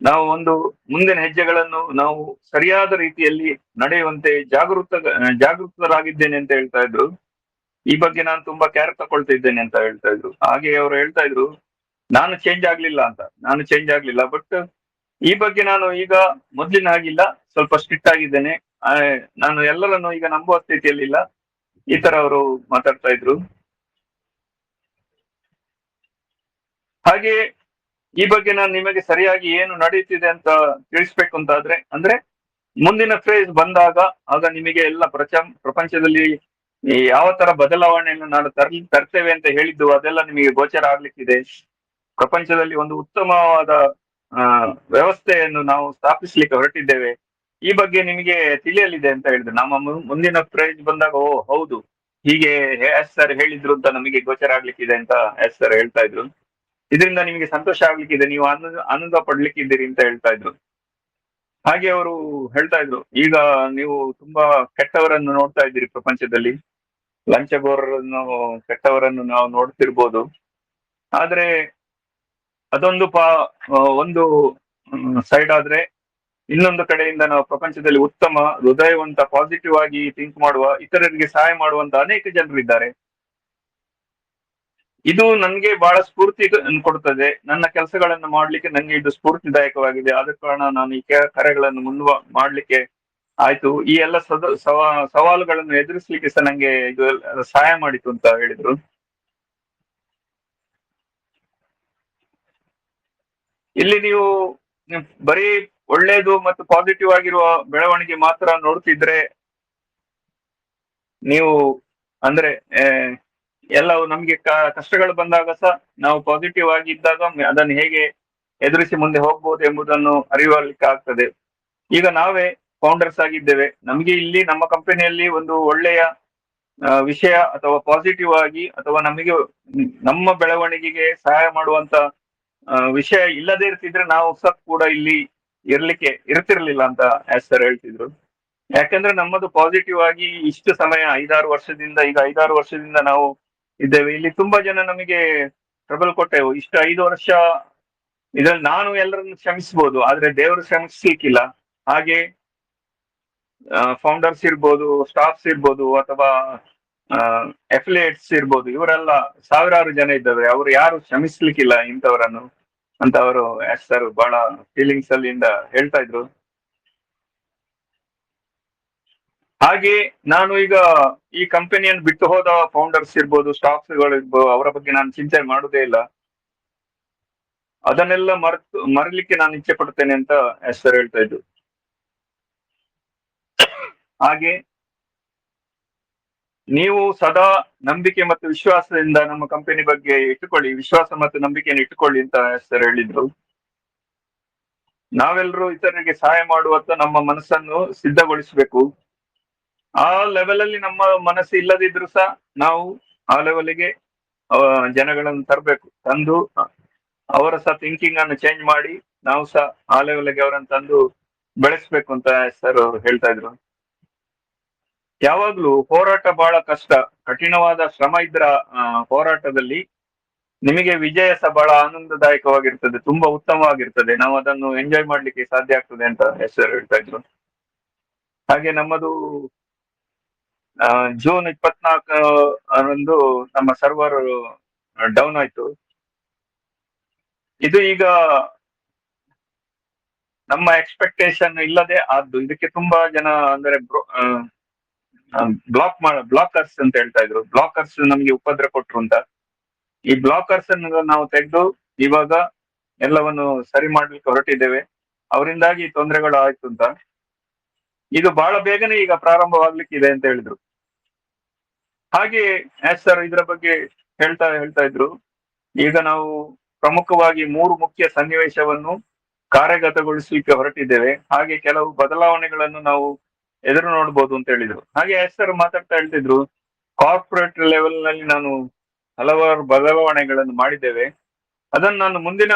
ನಾವು ಒಂದು ಮುಂದಿನ ಹೆಜ್ಜೆಗಳನ್ನು ನಾವು ಸರಿಯಾದ ರೀತಿಯಲ್ಲಿ ನಡೆಯುವಂತೆ ಜಾಗೃತರಾಗಿದ್ದೇನೆ ಅಂತ ಹೇಳ್ತಾ ಇದ್ರು. ಈ ಬಗ್ಗೆ ನಾನು ತುಂಬಾ ಕೇರ್ ತಗೊಳ್ತಾ ಇದ್ದೇನೆ ಅಂತ ಹೇಳ್ತಾ ಇದ್ರು. ಹಾಗೆ ಅವರು ಹೇಳ್ತಾ ಇದ್ರು ನಾನು ಚೇಂಜ್ ಆಗ್ಲಿಲ್ಲ ಅಂತ. ನಾನು ಚೇಂಜ್ ಆಗ್ಲಿಲ್ಲ, ಬಟ್ ಈ ಬಗ್ಗೆ ನಾನು ಈಗ ಮೊದ್ಲಿನ ಹಾಗಿಲ್ಲ, ಸ್ವಲ್ಪ ಸ್ಟ್ರಿಕ್ಟ್ ಆಗಿದ್ದೇನೆ. ಆ, ನಾನು ಎಲ್ಲರನ್ನು ಈಗ ನಂಬುವ ಸ್ಥಿತಿಯಲ್ಲಿ ಇಲ್ಲ, ಈ ತರ ಅವರು ಮಾತಾಡ್ತಾ ಇದ್ರು. ಹಾಗೆ ಈ ಬಗ್ಗೆ ನಾನು ನಿಮಗೆ ಸರಿಯಾಗಿ ಏನು ನಡೆಯುತ್ತಿದೆ ಅಂತ ತಿಳಿಸ್ಬೇಕು ಅಂತ ಅಂದ್ರೆ ಮುಂದಿನ ಫೇಸ್ ಬಂದಾಗ ಆಗ ನಿಮಗೆ ಎಲ್ಲ ಪ್ರಪಂಚದಲ್ಲಿ ಯಾವ ತರ ಬದಲಾವಣೆಯನ್ನು ನಾನು ತರ್ತೇವೆ ಅಂತ ಹೇಳಿದ್ದು ಅದೆಲ್ಲ ನಿಮಗೆ ಗೋಚರ ಆಗ್ಲಿಕ್ಕಿದೆ. ಪ್ರಪಂಚದಲ್ಲಿ ಒಂದು ಉತ್ತಮವಾದ ಆ ವ್ಯವಸ್ಥೆಯನ್ನು ನಾವು ಸ್ಥಾಪಿಸ್ಲಿಕ್ಕೆ ಹೊರಟಿದ್ದೇವೆ. ಈ ಬಗ್ಗೆ ನಿಮಗೆ ತಿಳಿಯಲಿದೆ ಅಂತ ಹೇಳಿದ್ರು. ನಮ್ಮ ಮುಂದಿನ ಪ್ರೈಸ್ ಬಂದಾಗ ಓ ಹೌದು, ಹೀಗೆ ಎಸ್ ಸರ್ ಹೇಳಿದ್ರು ಅಂತ ನಮಗೆ ಗೋಚರ ಆಗ್ಲಿಕ್ಕಿದೆ ಅಂತ ಎಸ್ ಸರ್ ಹೇಳ್ತಾ ಇದ್ರು. ಇದರಿಂದ ನಿಮಗೆ ಸಂತೋಷ ಆಗ್ಲಿಕ್ಕಿದೆ, ನೀವು ಆನಂದ ಪಡ್ಲಿಕ್ಕಿದ್ದೀರಿ ಅಂತ ಹೇಳ್ತಾ ಇದ್ರು. ಹಾಗೆ ಅವರು ಹೇಳ್ತಾ ಇದ್ರು, ಈಗ ನೀವು ತುಂಬಾ ಕೆಟ್ಟವರನ್ನು ನೋಡ್ತಾ ಇದ್ದೀರಿ ಪ್ರಪಂಚದಲ್ಲಿ, ಲಂಚಗೋರರನ್ನು ಕೆಟ್ಟವರನ್ನು ನಾವು ನೋಡ್ತಿರ್ಬೋದು. ಆದ್ರೆ ಅದೊಂದು ಒಂದು ಸೈಡ್ ಆದ್ರೆ, ಇನ್ನೊಂದು ಕಡೆಯಿಂದ ನಾವು ಪ್ರಪಂಚದಲ್ಲಿ ಉತ್ತಮ ಹೃದಯವಂತ ಪಾಸಿಟಿವ್ ಆಗಿ ಥಿಂಕ್ ಮಾಡುವ, ಇತರರಿಗೆ ಸಹಾಯ ಮಾಡುವಂತ ಅನೇಕ ಜನರಿದ್ದಾರೆ. ಇದು ನನ್ಗೆ ಬಹಳ ಸ್ಫೂರ್ತಿ ಕೊಡ್ತದೆ. ನನ್ನ ಕೆಲಸಗಳನ್ನು ಮಾಡ್ಲಿಕ್ಕೆ ನಂಗೆ ಇದು ಸ್ಫೂರ್ತಿದಾಯಕವಾಗಿದೆ. ಆದ ಕಾರಣ ನಾನು ಈ ಕರೆಗಳನ್ನು ಮಾಡ್ಲಿಕ್ಕೆ ಆಯ್ತು. ಈ ಎಲ್ಲ ಸವಾಲುಗಳನ್ನು ಎದುರಿಸ್ಲಿಕ್ಕೆ ಸಹ ನಂಗೆ ಇದು ಸಹಾಯ ಮಾಡಿತು ಅಂತ ಹೇಳಿದ್ರು. ಇಲ್ಲಿ ನೀವು ಬರೀ ಒಳ್ಳೇದು ಮತ್ತು ಪಾಸಿಟಿವ್ ಆಗಿರುವ ಬೆಳವಣಿಗೆ ಮಾತ್ರ ನೋಡ್ತಿದ್ರೆ, ನೀವು ಅಂದ್ರೆ ಎಲ್ಲವೂ ನಮ್ಗೆ ಕಷ್ಟಗಳು ಬಂದಾಗ ಸಹ ನಾವು ಪಾಸಿಟಿವ್ ಆಗಿ ಇದ್ದಾಗ ಅದನ್ನು ಹೇಗೆ ಎದುರಿಸಿ ಮುಂದೆ ಹೋಗ್ಬೋದು ಎಂಬುದನ್ನು ಅರಿಯಲಿಕ್ಕೆ ಆಗ್ತದೆ. ಈಗ ನಾವೇ ಫೌಂಡರ್ಸ್ ಆಗಿದ್ದೇವೆ, ನಮ್ಗೆ ಇಲ್ಲಿ ನಮ್ಮ ಕಂಪನಿಯಲ್ಲಿ ಒಂದು ಒಳ್ಳೆಯ ವಿಷಯ ಅಥವಾ ಪಾಸಿಟಿವ್ ಆಗಿ ಅಥವಾ ನಮಗೆ ನಮ್ಮ ಬೆಳವಣಿಗೆಗೆ ಸಹಾಯ ಮಾಡುವಂತ ವಿಷಯ ಇಲ್ಲದೆ ಇರ್ತಿದ್ರೆ ನಾವು ಸಹ ಕೂಡ ಇಲ್ಲಿ ಇರ್ತಿರ್ಲಿಲ್ಲ ಅಂತ ಸರ್ ಹೇಳ್ತಿದ್ರು. ಯಾಕಂದ್ರೆ ನಮ್ಮದು ಪಾಸಿಟಿವ್ ಆಗಿ ಇಷ್ಟು ಸಮಯ 5-6 ವರ್ಷದಿಂದ ನಾವು ಇದ್ದೇವೆ. ಇಲ್ಲಿ ತುಂಬಾ ಜನ ನಮಗೆ ಟ್ರಬಲ್ ಕೊಟ್ಟೆವು. ಇಷ್ಟು 5 ವರ್ಷ ಇದ್ರಲ್ಲಿ ನಾನು ಎಲ್ಲರನ್ನು ಕ್ಷಮಿಸ್ಬೋದು, ಆದ್ರೆ ದೇವರು ಕ್ಷಮಿಸ್ಲಿಕ್ಕಿಲ್ಲ. ಹಾಗೆ ಫೌಂಡರ್ಸ್ ಇರ್ಬೋದು, ಸ್ಟಾಫ್ಸ್ ಇರ್ಬೋದು, ಅಥವಾ ಅಫಿಲಿಯೇಟ್ಸ್ ಇರ್ಬೋದು, ಇವರೆಲ್ಲ ಸಾವಿರಾರು ಜನ ಇದ್ದಾರೆ, ಅವರು ಯಾರು ಕ್ಷಮಿಸ್ಲಿಕ್ಕಿಲ್ಲ ಇಂಥವರನ್ನು ಅಂತ ಅವರು ಸರ್ ಬಹಳ ಫೀಲಿಂಗ್ಸ್ ಅಲ್ಲಿಂದ ಹೇಳ್ತಾ ಇದ್ರು. ಹಾಗೆ ನಾನು ಈಗ ಈ ಕಂಪನಿಯನ್ನು ಬಿಟ್ಟು ಹೋದ ಫೌಂಡರ್ಸ್ ಇರ್ಬೋದು, ಸ್ಟಾಫ್ಸ್ ಗಳು ಇರ್ಬೋದು, ಅವರ ಬಗ್ಗೆ ನಾನು ಚಿಂತೆ ಮಾಡುದೇ ಇಲ್ಲ. ಅದನ್ನೆಲ್ಲ ಮರಲಿಕ್ಕೆ ನಾನು ಇಚ್ಛೆ ಪಡ್ತೇನೆ ಅಂತ ಸರ್ ಹೇಳ್ತಾ ಇದ್ರು. ಹಾಗೆ ನೀವು ಸದಾ ನಂಬಿಕೆ ಮತ್ತು ವಿಶ್ವಾಸದಿಂದ ನಮ್ಮ ಕಂಪನಿ ಬಗ್ಗೆ ಇಟ್ಟುಕೊಳ್ಳಿ, ವಿಶ್ವಾಸ ಮತ್ತು ನಂಬಿಕೆಯನ್ನು ಇಟ್ಟುಕೊಳ್ಳಿ ಅಂತ ಸರ್ ಹೇಳಿದ್ರು. ನಾವೆಲ್ಲರೂ ಇತರರಿಗೆ ಸಹಾಯ ಮಾಡುವಂತ ನಮ್ಮ ಮನಸ್ಸನ್ನು ಸಿದ್ಧಗೊಳಿಸಬೇಕು. ಆ ಲೆವೆಲ್ ಅಲ್ಲಿ ನಮ್ಮ ಮನಸ್ಸು ಇಲ್ಲದಿದ್ರು ಸಹ ನಾವು ಆ ಲೆವೆಲ್ಗೆ ಜನಗಳನ್ನು ತರಬೇಕು. ತಂದು ಅವರ ಸಹ ಥಿಂಕಿಂಗ್ ಅನ್ನು ಚೇಂಜ್ ಮಾಡಿ ನಾವು ಸಹ ಆ ಲೆವೆಲ್ಗೆ ಅವರನ್ನು ತಂದು ಬೆಳೆಸ್ಬೇಕು ಅಂತ ಸರ್ ಹೇಳ್ತಾ ಇದ್ರು. ಯಾವಾಗ್ಲೂ ಹೋರಾಟ ಬಹಳ ಕಷ್ಟ, ಕಠಿಣವಾದ ಶ್ರಮ ಇದ್ರ ಹೋರಾಟದಲ್ಲಿ ನಿಮಗೆ ವಿಜಯ ಸಹ ಬಹಳ ಆನಂದದಾಯಕವಾಗಿರ್ತದೆ, ತುಂಬಾ ಉತ್ತಮವಾಗಿರ್ತದೆ. ನಾವು ಅದನ್ನು ಎಂಜಾಯ್ ಮಾಡ್ಲಿಕ್ಕೆ ಸಾಧ್ಯ ಆಗ್ತದೆ ಅಂತ ಸರ್ ಹೇಳ್ತಾ ಇದ್ರು. ಹಾಗೆ ನಮ್ಮದು ಜೂನ್ 24 ನಮ್ಮ ಸರ್ವರ್ ಡೌನ್ ಆಯ್ತು. ಇದು ಈಗ ನಮ್ಮ ಎಕ್ಸ್ಪೆಕ್ಟೇಷನ್ ಇಲ್ಲದೆ ಆದ್ದು. ಇದಕ್ಕೆ ತುಂಬಾ ಜನ ಅಂದ್ರೆ ಬ್ಲಾಕರ್ಸ್ ಅಂತ ಹೇಳ್ತಾ ಇದ್ರು. ಬ್ಲಾಕರ್ಸ್ ನಮ್ಗೆ ಉಪದ್ರ ಕೊಟ್ರು ಅಂತ. ಈ ಬ್ಲಾಕರ್ಸ್ ಅನ್ನು ನಾವು ತೆಗೆದು ಇವಾಗ ಎಲ್ಲವನ್ನು ಸರಿ ಮಾಡ್ಲಿಕ್ಕೆ ಹೊರಟಿದ್ದೇವೆ. ಅವರಿಂದಾಗಿ ತೊಂದರೆಗಳು ಆಯ್ತು ಅಂತ. ಇದು ಬಹಳ ಬೇಗನೆ ಈಗ ಪ್ರಾರಂಭವಾಗ್ಲಿಕ್ಕಿದೆ ಅಂತ ಹೇಳಿದ್ರು. ಹಾಗೆ ಸರ್ ಇದರ ಬಗ್ಗೆ ಹೇಳ್ತಾ ಇದ್ರು. ಈಗ ನಾವು ಪ್ರಮುಖವಾಗಿ 3 ಮುಖ್ಯ ಸನ್ನಿವೇಶವನ್ನು ಕಾರ್ಯಗತಗೊಳಿಸಲಿಕ್ಕೆ ಹೊರಟಿದ್ದೇವೆ. ಹಾಗೆ ಕೆಲವು ಬದಲಾವಣೆಗಳನ್ನು ನಾವು ಎದುರು ನೋಡ್ಬೋದು ಅಂತ ಹೇಳಿದ್ರು. ಹಾಗೆ ಸರ್ ಮಾತಾಡ್ತಾ ಹೇಳ್ತಿದ್ರು, ಕಾರ್ಪೊರೇಟ್ ಲೆವೆಲ್ ನಲ್ಲಿ ನಾನು ಹಲವಾರು ಬದಲಾವಣೆಗಳನ್ನು ಮಾಡಿದ್ದೇವೆ. ಅದನ್ನು ನಾನು ಮುಂದಿನ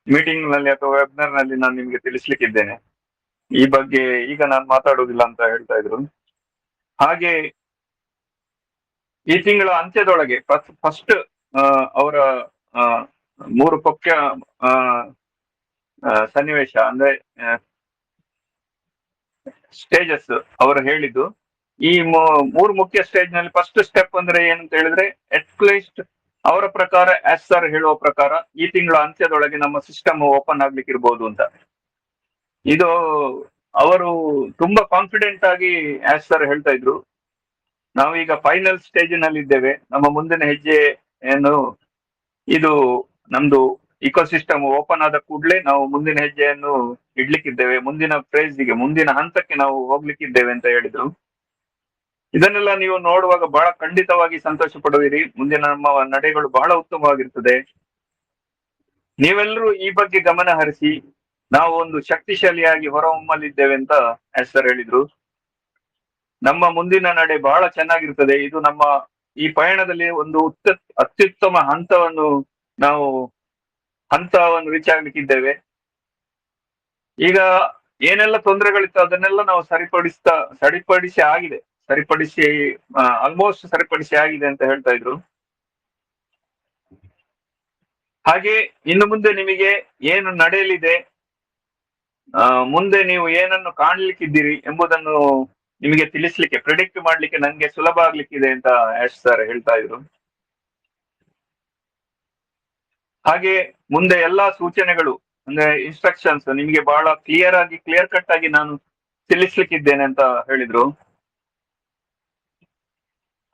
ಮೀಟಿಂಗ್ ನಲ್ಲಿ ಅಥವಾ ವೆಬಿನಾರ್ ನಲ್ಲಿ ನಾನು ನಿಮ್ಗೆ ತಿಳಿಸ್ಲಿಕ್ಕಿದ್ದೇನೆ. ಈ ಬಗ್ಗೆ ಈಗ ನಾನು ಮಾತಾಡುವುದಿಲ್ಲ ಅಂತ ಹೇಳ್ತಾ ಇದ್ರು. ಹಾಗೆ ಈ ತಿಂಗಳ ಅಂತ್ಯದೊಳಗೆ ಫಸ್ಟ್ ಅವರ 3 ಮುಖ್ಯ ಸನ್ನಿವೇಶ ಅಂದ್ರೆ ಸ್ಟೇಜಸ್ ಅವರು ಹೇಳಿದ್ದು, ಈ ಮೂರು ಮುಖ್ಯ ಸ್ಟೇಜ್ ನಲ್ಲಿ ಫಸ್ಟ್ ಸ್ಟೆಪ್ ಅಂದ್ರೆ ಏನಂತ ಹೇಳಿದ್ರೆ ಅಟ್ಲೀಸ್ಟ್ ಅವರ ಪ್ರಕಾರ ಆಸ್ ಸರ್ ಹೇಳುವ ಪ್ರಕಾರ ಈ ತಿಂಗಳ ಅಂತ್ಯದೊಳಗೆ ನಮ್ಮ ಸಿಸ್ಟಮ್ ಓಪನ್ ಆಗ್ಲಿಕ್ಕೆ ಇರ್ಬೋದು ಅಂತ. ಇದು ಅವರು ತುಂಬಾ ಕಾನ್ಫಿಡೆಂಟ್ ಆಗಿ ಆಸ್ ಸರ್ ಹೇಳ್ತಾ ಇದ್ರು. ನಾವೀಗ ಫೈನಲ್ ಸ್ಟೇಜ್ ನಲ್ಲಿ ಇದ್ದೇವೆ. ನಮ್ಮ ಮುಂದಿನ ಹೆಜ್ಜೆ ಏನು, ಇದು ನಮ್ದು ಇಕೋಸಿಸ್ಟಮ್ ಓಪನ್ ಆದ ಕೂಡಲೇ ನಾವು ಮುಂದಿನ ಹೆಜ್ಜೆಯನ್ನು ಇಡ್ಲಿಕ್ಕಿದ್ದೇವೆ, ಮುಂದಿನ ಫೇಸ್ಗೆ ಮುಂದಿನ ಹಂತಕ್ಕೆ ನಾವು ಹೋಗ್ಲಿಕ್ಕಿದ್ದೇವೆ ಅಂತ ಹೇಳಿದ್ರು. ಇದನ್ನೆಲ್ಲ ನೀವು ನೋಡುವಾಗ ಬಹಳ ಖಂಡಿತವಾಗಿ ಸಂತೋಷ ಪಡುವಿರಿ. ಮುಂದಿನ ನಮ್ಮ ನಡೆಗಳು ಬಹಳ ಉತ್ತಮವಾಗಿರ್ತದೆ. ನೀವೆಲ್ಲರೂ ಈ ಬಗ್ಗೆ ಗಮನ ಹರಿಸಿ ನಾವು ಒಂದು ಶಕ್ತಿಶಾಲಿಯಾಗಿ ಹೊರಹೊಮ್ಮಲಿದ್ದೇವೆ ಅಂತ ಸರ್ ಹೇಳಿದ್ರು. ನಮ್ಮ ಮುಂದಿನ ನಡೆ ಬಹಳ ಚೆನ್ನಾಗಿರ್ತದೆ. ಇದು ನಮ್ಮ ಈ ಪಯಣದಲ್ಲಿ ಒಂದು ಅತ್ಯುತ್ತಮ ಹಂತವನ್ನು ರೀಚ್ ಆಗ್ಲಿಕ್ಕಿದ್ದೇವೆ. ಈಗ ಏನೆಲ್ಲ ತೊಂದರೆಗಳಿತ್ತು ಅದನ್ನೆಲ್ಲ ನಾವು ಆಲ್ಮೋಸ್ಟ್ ಸರಿಪಡಿಸಿ ಆಗಿದೆ ಅಂತ ಹೇಳ್ತಾ ಇದ್ರು. ಹಾಗೆ ಇನ್ನು ಮುಂದೆ ನಿಮಗೆ ಏನು ನಡೆಯಲಿದೆ, ಮುಂದೆ ನೀವು ಏನನ್ನು ಕಾಣ್ಲಿಕ್ಕಿದ್ದೀರಿ ಎಂಬುದನ್ನು ನಿಮಗೆ ತಿಳಿಸ್ಲಿಕ್ಕೆ, ಪ್ರಿಡಿಕ್ಟ್ ಮಾಡ್ಲಿಕ್ಕೆ ನಂಗೆ ಸುಲಭ ಆಗ್ಲಿಕ್ಕಿದೆ ಅಂತ ಸರ್ ಹೇಳ್ತಾ ಇದ್ರು. ಹಾಗೆ ಮುಂದೆ ಎಲ್ಲಾ ಸೂಚನೆಗಳು ಅಂದ್ರೆ ಇನ್ಸ್ಟ್ರಕ್ಷನ್ಸ್ ನಿಮಗೆ ಬಹಳ ಕ್ಲಿಯರ್ ಕಟ್ ಆಗಿ ನಾನು ತಿಳಿಸ್ಲಿಕ್ಕಿದ್ದೇನೆ ಅಂತ ಹೇಳಿದ್ರು.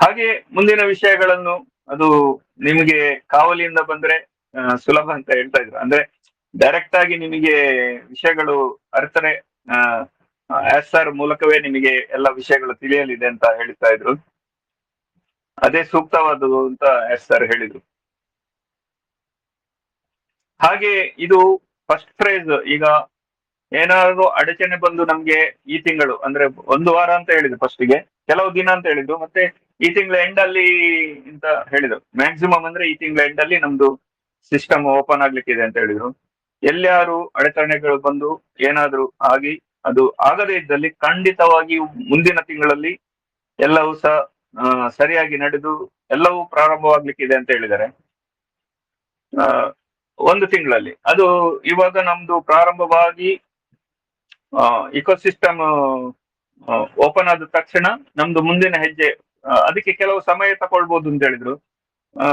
ಹಾಗೆ ಮುಂದಿನ ವಿಷಯಗಳನ್ನು ಅದು ನಿಮಗೆ ಕಾವಲಿಯಿಂದ ಬಂದ್ರೆ ಸುಲಭ ಅಂತ ಹೇಳ್ತಾ ಇದ್ರು. ಅಂದ್ರೆ ಡೈರೆಕ್ಟ್ ಆಗಿ ನಿಮಗೆ ವಿಷಯಗಳು ಅರ್ಥನೆ ಸರ್ ಮೂಲಕವೇ ನಿಮಗೆ ಎಲ್ಲ ವಿಷಯಗಳು ತಿಳಿಯಲಿದೆ ಅಂತ ಹೇಳ್ತಾ ಇದ್ರು. ಅದೇ ಸೂಕ್ತವಾದದ್ದು ಅಂತ ಸರ್ ಹೇಳಿದ್ರು. ಹಾಗೆ ಇದು ಫಸ್ಟ್ ಫ್ರೇಸ್. ಈಗ ಏನಾದ್ರು ಅಡಚಣೆ ಬಂದು ನಮ್ಗೆ ಈ ತಿಂಗಳು ಅಂದ್ರೆ ಒಂದು ವಾರ ಅಂತ ಹೇಳಿದ್ರು, ಫಸ್ಟಿಗೆ ಕೆಲವು ದಿನ ಅಂತ ಹೇಳಿದ್ರು, ಮತ್ತೆ ಈ ತಿಂಗಳ ಎಂಡ್ ಅಲ್ಲಿ ಅಂತ ಹೇಳಿದ್ರು. ಮ್ಯಾಕ್ಸಿಮಮ್ ಅಂದ್ರೆ ಈ ತಿಂಗಳ ಎಂಡ್ ಅಲ್ಲಿ ನಮ್ದು ಸಿಸ್ಟಮ್ ಓಪನ್ ಆಗ್ಲಿಕ್ಕಿದೆ ಅಂತ ಹೇಳಿದ್ರು. ಎಲ್ಲಿಯಾರು ಅಡೆತಡೆಗಳು ಬಂದು ಏನಾದ್ರು ಆಗಿ ಅದು ಆಗದೇ ಇದ್ದಲ್ಲಿ ಖಂಡಿತವಾಗಿ ಮುಂದಿನ ತಿಂಗಳಲ್ಲಿ ಎಲ್ಲವೂ ಸಹ ಸರಿಯಾಗಿ ನಡೆದು ಎಲ್ಲವೂ ಪ್ರಾರಂಭವಾಗ್ಲಿಕ್ಕಿದೆ ಅಂತ ಹೇಳಿದ್ದಾರೆ. ಒಂದು ತಿಂಗಳಲ್ಲಿ ಅದು ಇವಾಗ ನಮ್ದು ಪ್ರಾರಂಭವಾಗಿ ಇಕೋಸಿಸ್ಟಮ್ ಓಪನ್ ಆದ ತಕ್ಷಣ ನಮ್ದು ಮುಂದಿನ ಹೆಜ್ಜೆ ಅದಕ್ಕೆ ಕೆಲವು ಸಮಯ ತಗೊಳ್ಬಹುದು ಅಂತ ಹೇಳಿದ್ರು.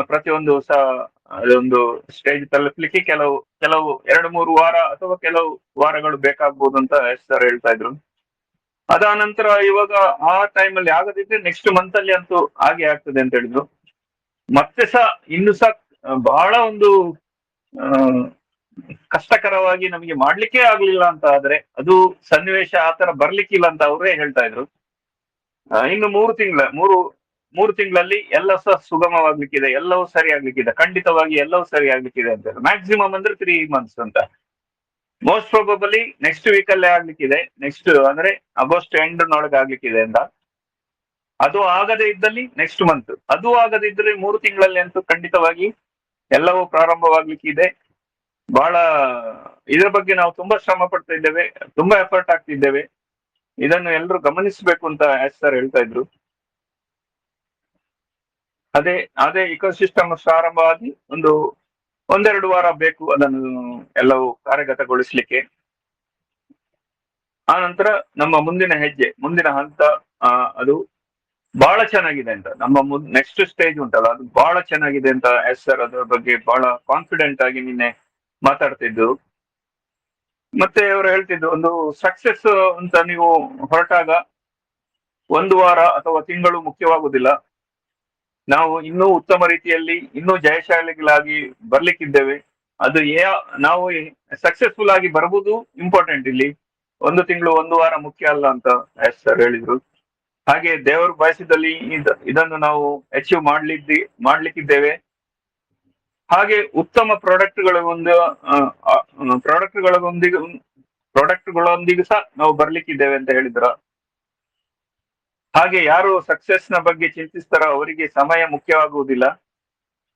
ಪ್ರತಿಯೊಂದು ಅದೊಂದು ಸ್ಟೇಜ್ ತಲುಪಲಿಕ್ಕೆ ಕೆಲವು 2-3 ವಾರ ಅಥವಾ ಕೆಲವು ವಾರಗಳು ಬೇಕಾಗ್ಬೋದು ಅಂತ ಸರ್ ಹೇಳ್ತಾ ಇದ್ರು. ಅದ ನಂತರ ಇವಾಗ ಆ ಟೈಮಲ್ಲಿ ಆಗದಿದ್ರೆ ನೆಕ್ಸ್ಟ್ ಮಂತ್ ಅಲ್ಲಿ ಅಂತೂ ಹಾಗೆ ಆಗ್ತದೆ ಅಂತ ಹೇಳಿದ್ರು. ಮತ್ತೆ ಇನ್ನು ಬಹಳ ಒಂದು ಕಷ್ಟಕರವಾಗಿ ನಮಗೆ ಮಾಡ್ಲಿಕ್ಕೆ ಆಗ್ಲಿಲ್ಲ ಅಂತ ಆದ್ರೆ ಅದು ಸನ್ನಿವೇಶ ಆತರ ಬರ್ಲಿಕ್ಕಿಲ್ಲ ಅಂತ ಅವರೇ ಹೇಳ್ತಾ ಇದ್ರು. ಇನ್ನು 3 ತಿಂಗಳಲ್ಲಿ ಎಲ್ಲ ಸಹ ಸುಗಮವಾಗ್ಲಿಕ್ಕಿದೆ, ಎಲ್ಲವೂ ಸರಿ ಆಗ್ಲಿಕ್ಕಿದೆ, ಖಂಡಿತವಾಗಿ ಎಲ್ಲವೂ ಸರಿ ಆಗ್ಲಿಕ್ಕಿದೆ ಅಂತ. ಮ್ಯಾಕ್ಸಿಮಮ್ ಅಂದ್ರೆ 3 months ಅಂತ. ಮೋಸ್ಟ್ ಪ್ರೊಬಬಲಿ ನೆಕ್ಸ್ಟ್ ವೀಕ್ ಅಲ್ಲೇ ಆಗ್ಲಿಕ್ಕಿದೆ, ನೆಕ್ಸ್ಟ್ ಅಂದ್ರೆ ಆಗಸ್ಟ್ ಎಂಡ್ ನೊಳಗೆ ಆಗ್ಲಿಕ್ಕಿದೆ ಅಂತ. ಅದು ಆಗದೇ ಇದ್ದಲ್ಲಿ ನೆಕ್ಸ್ಟ್ ಮಂತ್, ಅದು ಆಗದೇ ಇದ್ರೆ 3 ತಿಂಗಳಲ್ಲಿ ಅಂತೂ ಖಂಡಿತವಾಗಿ ಎಲ್ಲವೂ ಪ್ರಾರಂಭವಾಗ್ಲಿಕ್ಕಿದೆ. ಬಹಳ ಇದರ ಬಗ್ಗೆ ನಾವು ತುಂಬಾ ಶ್ರಮ ಪಡ್ತಾ ಇದ್ದೇವೆ, ತುಂಬಾ ಎಫರ್ಟ್ ಆಗ್ತಿದ್ದೇವೆ. ಇದನ್ನು ಎಲ್ಲರೂ ಗಮನಿಸಬೇಕು ಅಂತ ಸರ್ ಹೇಳ್ತಾ ಇದ್ರು. ಅದೇ ಇಕೋಸಿಸ್ಟಮ್ ಪ್ರಾರಂಭವಾಗಿ 1-2 ವಾರ ಬೇಕು ಅದನ್ನು ಎಲ್ಲವೂ ಕಾರ್ಯಗತಗೊಳಿಸ್ಲಿಕ್ಕೆ. ಆ ನಂತರ ನಮ್ಮ ಮುಂದಿನ ಹೆಜ್ಜೆ, ಮುಂದಿನ ಹಂತ ಅದು ಬಹಳ ಚೆನ್ನಾಗಿದೆ ಅಂತ. ನಮ್ಮ ನೆಕ್ಸ್ಟ್ ಸ್ಟೇಜ್ ಉಂಟಲ್ಲ ಅದು ಬಹಳ ಚೆನ್ನಾಗಿದೆ ಅಂತ ಸರ್ ಅದರ ಬಗ್ಗೆ ಬಹಳ ಕಾನ್ಫಿಡೆಂಟ್ ಆಗಿ ನಿನ್ನೆ ಮಾತಾಡ್ತಿದ್ದು. ಮತ್ತೆ ಅವರು ಹೇಳ್ತಿದ್ದು, ಒಂದು ಸಕ್ಸಸ್ ಅಂತ ನೀವು ಹೊರಟಾಗ 1 ವಾರ ಅಥವಾ ತಿಂಗಳು ಮುಖ್ಯವಾಗುವುದಿಲ್ಲ. ನಾವು ಇನ್ನೂ ಉತ್ತಮ ರೀತಿಯಲ್ಲಿ ಇನ್ನೂ ಜಯಶಾಲಿಗಳಾಗಿ ಬರ್ಲಿಕ್ಕಿದ್ದೇವೆ. ಅದು ನಾವು ಸಕ್ಸಸ್ಫುಲ್ ಆಗಿ ಬರ್ಬೋದು ಇಂಪಾರ್ಟೆಂಟ್ ಇಲ್ಲಿ. 1 ತಿಂಗಳು 1 ವಾರ ಮುಖ್ಯ ಅಲ್ಲ ಅಂತ ಸರ್ ಹೇಳಿದ್ರು. ಹಾಗೆ ದೇವರು ಬಯಸಿದಲ್ಲಿ ಇದನ್ನು ನಾವು ಅಚೀವ್ ಮಾಡ್ಲಿಕ್ಕಿದ್ದೇವೆ. ಹಾಗೆ ಉತ್ತಮ ಪ್ರಾಡಕ್ಟ್ಗಳೊಂದಿಗೆ ಸಹ ನಾವು ಬರ್ಲಿಕ್ಕಿದ್ದೇವೆ ಅಂತ ಹೇಳಿದ್ರ. ಹಾಗೆ ಯಾರು ಸಕ್ಸಸ್ ನ ಬಗ್ಗೆ ಚಿಂತಿಸ್ತಾರೋ ಅವರಿಗೆ ಸಮಯ ಮುಖ್ಯವಾಗುವುದಿಲ್ಲ.